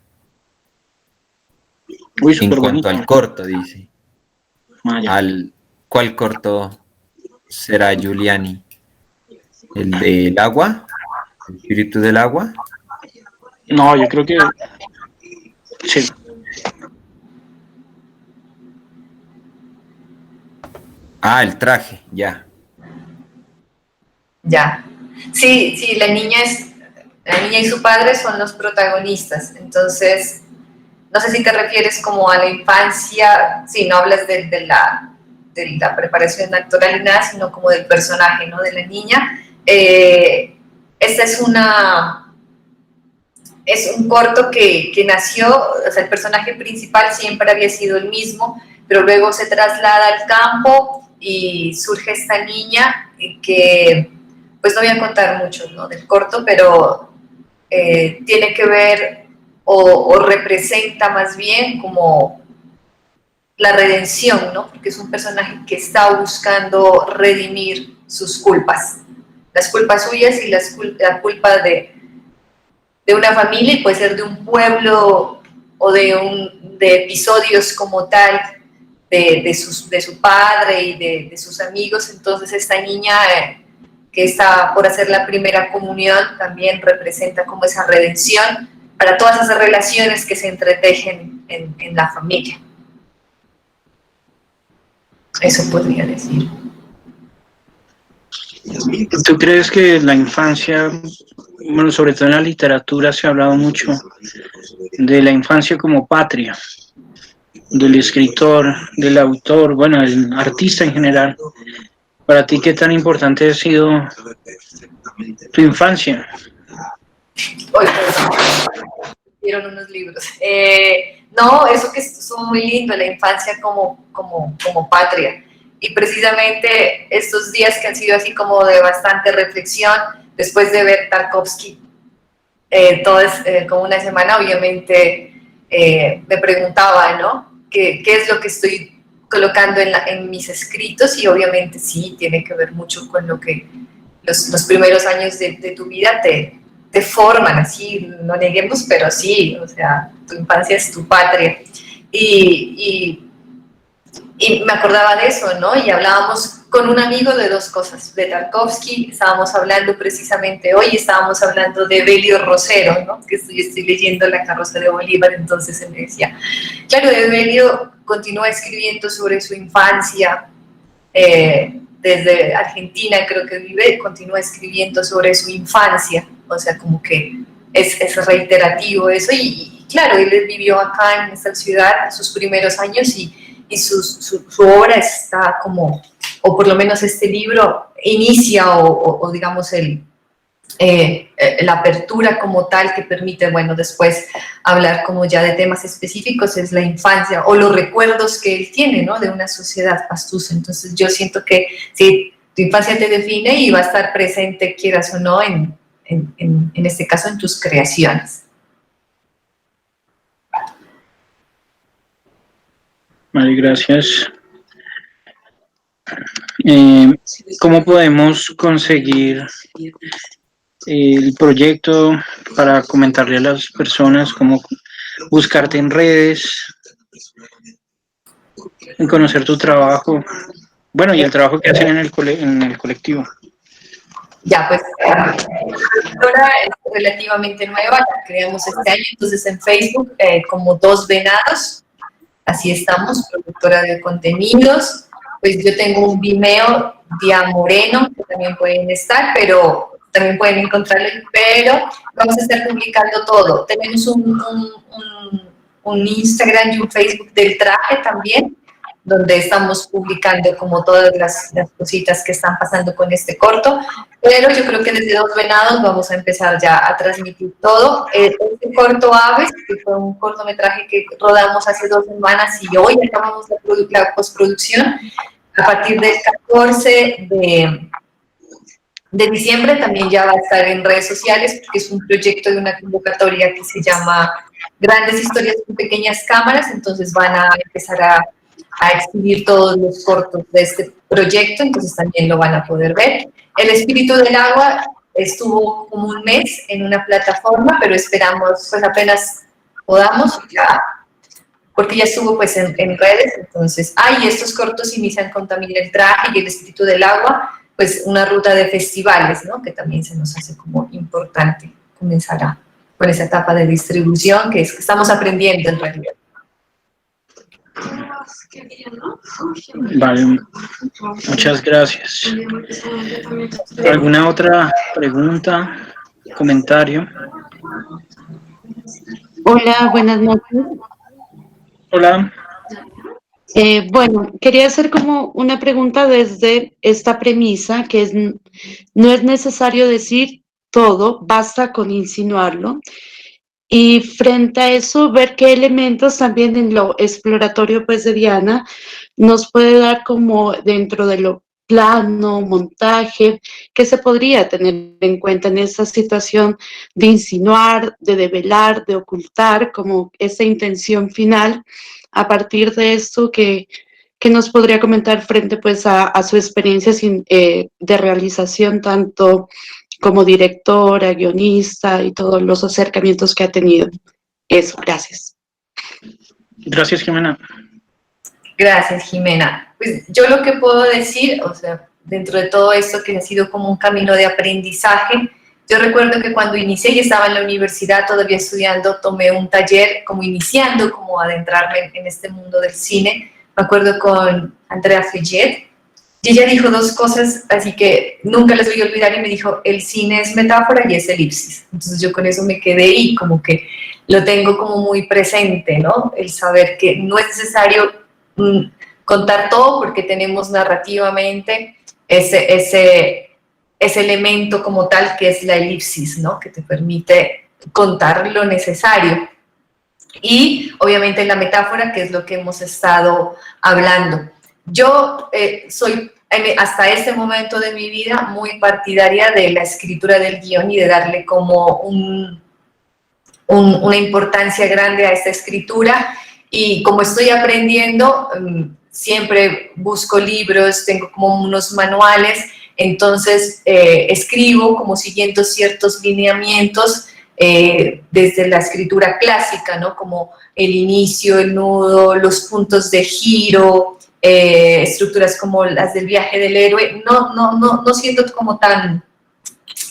Uy, en súper cuanto bonito. al corto? Dice. Maya. ¿Cuál corto será, Giuliani? ¿El del agua? ¿El espíritu del agua? No, yo creo que sí. Ah, el traje, ya. Ya. Sí, sí, la niña y su padre son los protagonistas. Entonces, no sé si te refieres como a la infancia, sí, no hablas de la preparación actoral ni nada, sino como del personaje, ¿no? De la niña. Esta es un corto que nació, o sea, el personaje principal siempre había sido el mismo, pero luego se traslada al campo y surge esta niña que, pues no voy a contar mucho, ¿no? Del corto, pero tiene que ver o representa más bien como la redención, ¿no? Porque es un personaje que está buscando redimir sus culpas, las culpas suyas y la culpa de una familia, y puede ser de un pueblo o de episodios como tal de su padre y de sus amigos. Entonces esta niña que está por hacer la primera comunión también representa como esa redención para todas esas relaciones que se entretejen en la familia. Eso podría decir. ¿Tú crees que la infancia, bueno, sobre todo en la literatura se ha hablado mucho de la infancia como patria, del escritor, del autor, bueno, del artista en general? Para ti, ¿qué tan importante ha sido tu infancia? Hoy dieron unos libros. No, eso que estuvo muy lindo, la infancia como patria. Y precisamente estos días que han sido así como de bastante reflexión, después de ver Tarkovsky, todo es como una semana, obviamente me preguntaba, ¿no? ¿Qué es lo que estoy colocando en mis escritos? Y obviamente sí, tiene que ver mucho con lo que los primeros años de tu vida te forman, así, no neguemos, pero sí, o sea, tu infancia es tu patria. Y me acordaba de eso, ¿no? Y hablábamos con un amigo de dos cosas, de Tarkovsky, estábamos hablando precisamente hoy, estábamos hablando de Belio Rosero, ¿no? Que estoy leyendo La carroza de Bolívar, entonces él me decía, claro, Belio continúa escribiendo sobre su infancia, desde Argentina creo que vive, continúa escribiendo sobre su infancia, o sea, como que es reiterativo eso, y claro, él vivió acá en esta ciudad sus primeros años y su obra está como, o por lo menos este libro inicia o digamos la apertura como tal que permite, bueno, después hablar como ya de temas específicos, es la infancia o los recuerdos que él tiene, ¿no? De una sociedad pastusa. Entonces yo siento que sí, tu infancia te define y va a estar presente, quieras o no, en este caso en tus creaciones. Vale, gracias. ¿Cómo podemos conseguir el proyecto para comentarle a las personas, cómo buscarte en redes, en conocer tu trabajo? Bueno, y el trabajo que hacen en el colectivo. Ya, pues la productora es relativamente nueva, la creamos este año, entonces en Facebook como Dos Venados, así estamos, productora de contenidos. Pues yo tengo un Vimeo, Dia Moreno, que también pueden estar, pero también pueden encontrarlo, pero vamos a estar publicando todo. Tenemos un Instagram y un Facebook del traje también, donde estamos publicando como todas las cositas que están pasando con este corto, pero yo creo que desde Dos Venados vamos a empezar ya a transmitir todo. Este corto Aves, que fue un cortometraje que rodamos hace 2 semanas y hoy acabamos la postproducción, a partir del 14 de diciembre también ya va a estar en redes sociales, porque es un proyecto de una convocatoria que se llama Grandes Historias con Pequeñas Cámaras, entonces van a empezar a exhibir todos los cortos de este proyecto, entonces también lo van a poder ver. El Espíritu del Agua estuvo como un mes en una plataforma, pero esperamos, pues apenas podamos, ya, porque ya estuvo pues en redes, entonces, y estos cortos inician con también el traje y el Espíritu del Agua, pues una ruta de festivales, ¿no? Que también se nos hace como importante comenzar con esa etapa de distribución que estamos aprendiendo en realidad. Vale, muchas gracias. ¿Alguna otra pregunta, comentario? Hola, buenas noches. Hola. Bueno, quería hacer como una pregunta desde esta premisa, que es, no es necesario decir todo, basta con insinuarlo. Y frente a eso, ver qué elementos también en lo exploratorio pues de Diana nos puede dar como dentro de lo plano, montaje, que se podría tener en cuenta en esta situación de insinuar, de develar, de ocultar, como esa intención final, a partir de esto que nos podría comentar frente pues a su experiencia de realización tanto como directora, guionista y todos los acercamientos que ha tenido. Eso, gracias. Gracias, Jimena. Gracias, Jimena. Pues yo lo que puedo decir, o sea, dentro de todo esto que ha sido como un camino de aprendizaje, yo recuerdo que cuando inicié y estaba en la universidad todavía estudiando, tomé un taller como iniciando, como adentrarme en este mundo del cine. Me acuerdo con Andrea Fayet, y ella dijo 2 cosas, así que nunca las voy a olvidar, y me dijo, el cine es metáfora y es elipsis. Entonces yo con eso me quedé y como que lo tengo como muy presente, ¿no? El saber que no es necesario contar todo porque tenemos narrativamente ese elemento como tal que es la elipsis, ¿no? Que te permite contar lo necesario. Y obviamente la metáfora, que es lo que hemos estado hablando. Yo soy hasta este momento de mi vida muy partidaria de la escritura del guión y de darle como una importancia grande a esta escritura, y como estoy aprendiendo, siempre busco libros, tengo como unos manuales, entonces escribo como siguiendo ciertos lineamientos desde la escritura clásica, ¿no? Como el inicio, el nudo, los puntos de giro, estructuras como las del viaje del héroe. No siento como tan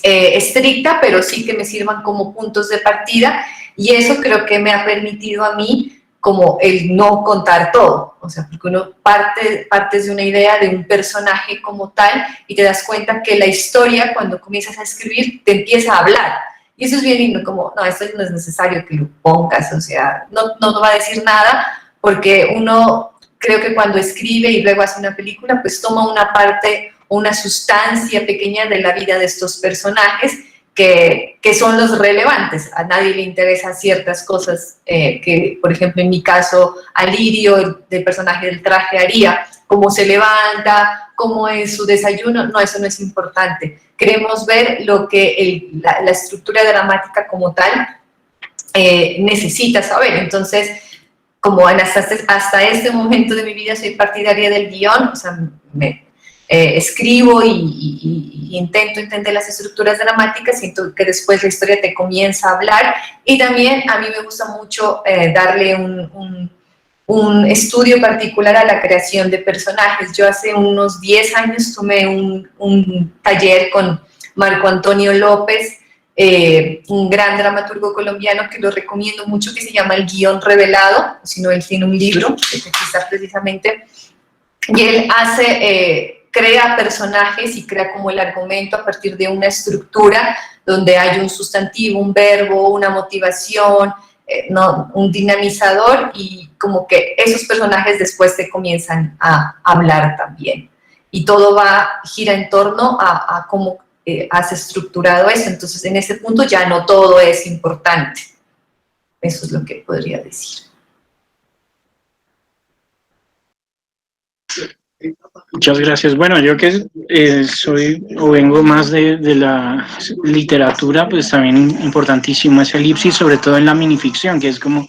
estricta, pero sí que me sirvan como puntos de partida, y eso creo que me ha permitido a mí como el no contar todo, o sea, porque uno partes de una idea de un personaje como tal y te das cuenta que la historia, cuando comienzas a escribir, te empieza a hablar, y eso es bien lindo, como, no, esto no es necesario que lo pongas, o sea, no va a decir nada, porque uno, creo que cuando escribe y luego hace una película, pues toma una parte, una sustancia pequeña de la vida de estos personajes que son los relevantes. A nadie le interesan ciertas cosas que, por ejemplo, en mi caso, a Lirio, del personaje del traje, haría, cómo se levanta, cómo es su desayuno, no, eso no es importante. Queremos ver lo que la estructura dramática como tal necesita saber. Entonces, como hasta este momento de mi vida soy partidaria del guión, o sea, escribo y intento entender las estructuras dramáticas, siento que después la historia te comienza a hablar, y también a mí me gusta mucho darle un estudio particular a la creación de personajes. Yo hace unos 10 años tomé un taller con Marco Antonio López, un gran dramaturgo colombiano que lo recomiendo mucho, que se llama El Guión Revelado, si no, él tiene un libro, que está precisamente, y él crea personajes y crea como el argumento a partir de una estructura donde hay un sustantivo, un verbo, una motivación, un dinamizador, y como que esos personajes después te comienzan a hablar también. Y todo gira en torno a cómo has estructurado eso. Entonces, en ese punto ya no todo es importante. Eso es lo que podría decir. Muchas gracias. Bueno, yo que soy o vengo más de la literatura, pues también importantísimo esa elipsis, sobre todo en la minificción, que es como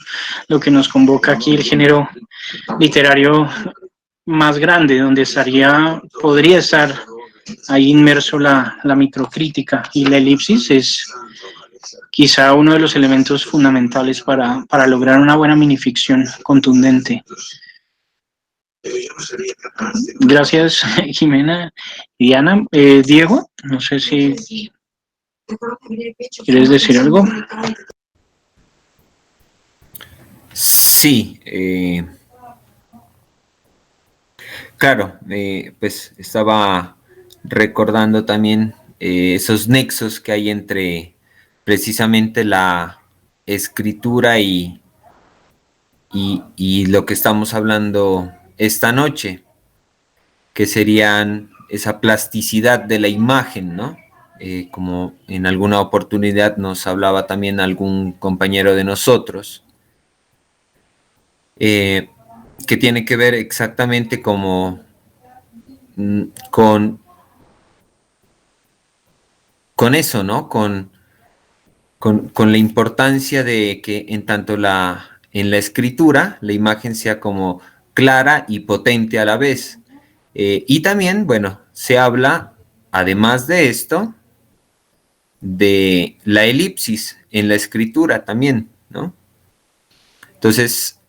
lo que nos convoca aquí el género literario más grande, donde podría estar ahí inmerso la microcrítica, y la elipsis es quizá uno de los elementos fundamentales para lograr una buena minificción contundente. Gracias, Jimena y Diana. Diego, no sé si quieres decir algo. Sí, claro, pues estaba recordando también esos nexos que hay entre precisamente la escritura y lo que estamos hablando esta noche, que serían esa plasticidad de la imagen, ¿no? Como en alguna oportunidad nos hablaba también algún compañero de nosotros, que tiene que ver exactamente como con eso, ¿no? Con la importancia de que en tanto en la escritura la imagen sea como clara y potente a la vez. Y también, bueno, se habla, además de esto, de la elipsis en la escritura también, ¿no? Entonces,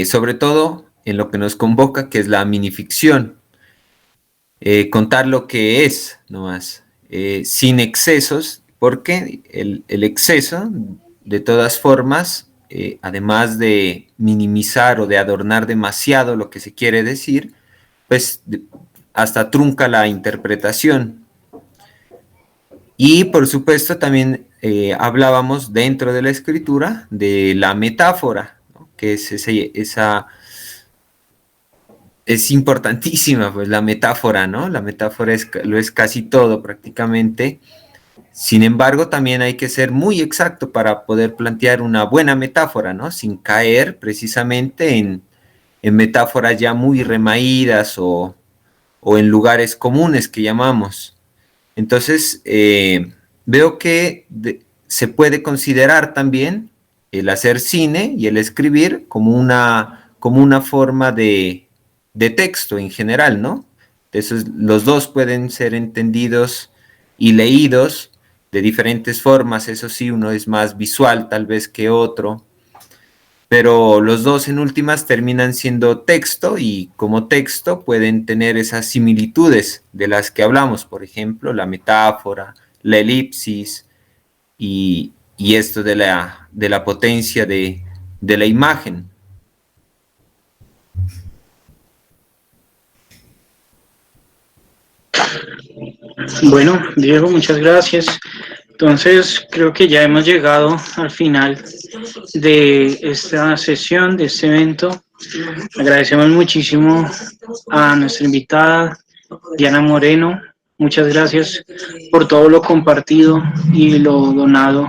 sobre todo en lo que nos convoca, que es la minificción, contar lo que es, nomás, sin excesos, porque el exceso, de todas formas, además de minimizar o de adornar demasiado lo que se quiere decir, pues hasta trunca la interpretación. Y por supuesto también hablábamos dentro de la escritura de la metáfora, ¿no? Que es es importantísima, pues la metáfora, ¿no? La metáfora lo es casi todo prácticamente. Sin embargo, también hay que ser muy exacto para poder plantear una buena metáfora, ¿no? Sin caer precisamente en metáforas ya muy remaídas o en lugares comunes que llamamos. Entonces, veo que se puede considerar también el hacer cine y el escribir como una forma de texto en general, ¿no? Entonces, los dos pueden ser entendidos y leídos de diferentes formas. Eso sí, uno es más visual tal vez que otro, pero los dos en últimas terminan siendo texto, y como texto pueden tener esas similitudes de las que hablamos, por ejemplo, la metáfora, la elipsis y esto de la potencia de la imagen. Bueno, Diego, muchas gracias. Entonces, creo que ya hemos llegado al final de esta sesión, de este evento. Agradecemos muchísimo a nuestra invitada, Diana Moreno. Muchas gracias por todo lo compartido y lo donado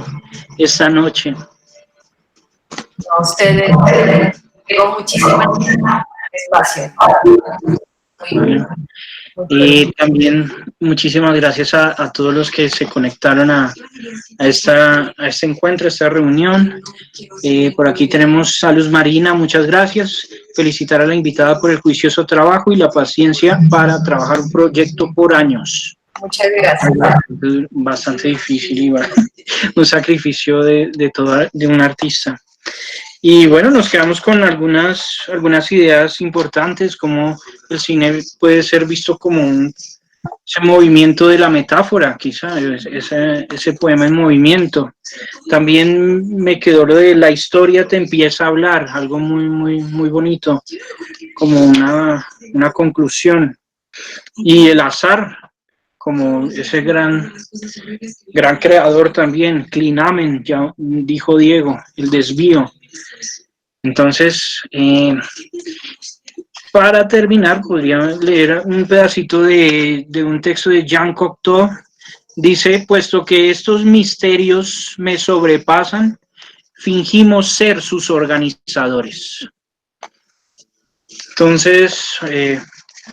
esta noche. A ustedes, tengo muchísimas espacio. Muy bien. Y también muchísimas gracias a todos los que se conectaron a este encuentro, a esta reunión. Por aquí tenemos a Luz Marina, muchas gracias. Felicitar a la invitada por el juicioso trabajo y la paciencia para trabajar un proyecto por años. Muchas gracias. Bastante difícil y un sacrificio de un artista. Y bueno, nos quedamos con algunas ideas importantes, como el cine puede ser visto como ese movimiento de la metáfora, quizá, ese poema en movimiento. También me quedó lo de la historia te empieza a hablar, algo muy, muy, muy bonito, como una conclusión. Y el azar, como ese gran creador también, Clinamen, ya dijo Diego, el desvío. Entonces, para terminar, podría leer un pedacito de un texto de Jean Cocteau. Dice, puesto que estos misterios me sobrepasan, fingimos ser sus organizadores. Entonces,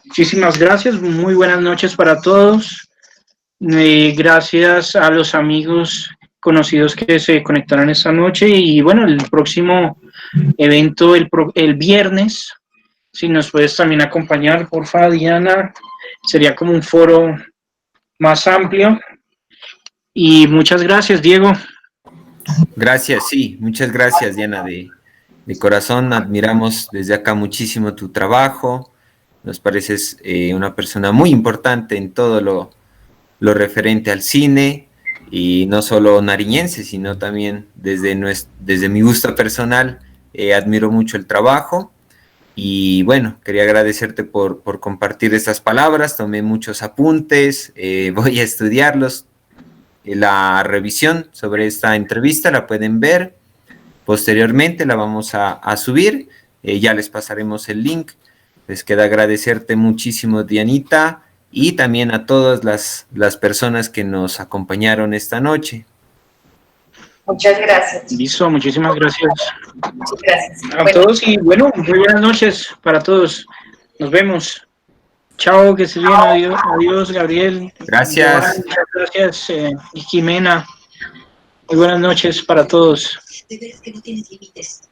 muchísimas gracias, muy buenas noches para todos. Gracias a los amigos conocidos que se conectaron esta noche y bueno, el próximo evento el viernes, si nos puedes también acompañar, porfa, Diana, sería como un foro más amplio. Y muchas gracias, Diego. Gracias, sí, muchas gracias, Diana, de corazón. Admiramos desde acá muchísimo tu trabajo. Nos pareces una persona muy importante en todo lo referente al cine, y no solo nariñense, sino también desde mi gusto personal. Admiro mucho el trabajo y bueno, quería agradecerte por compartir estas palabras. Tomé muchos apuntes, voy a estudiarlos. La revisión sobre esta entrevista la pueden ver posteriormente, la vamos a subir, ya les pasaremos el link. Les queda agradecerte muchísimo, Dianita, y también a todas las personas que nos acompañaron esta noche. Muchas gracias. Listo, muchísimas gracias. Muchas gracias. A todos y bueno, muy buenas noches para todos. Nos vemos. Chao, que se bien. Adiós, adiós, Gabriel. Gracias. Muchas gracias, y Jimena. Muy buenas noches para todos. De veras que no tienes límites.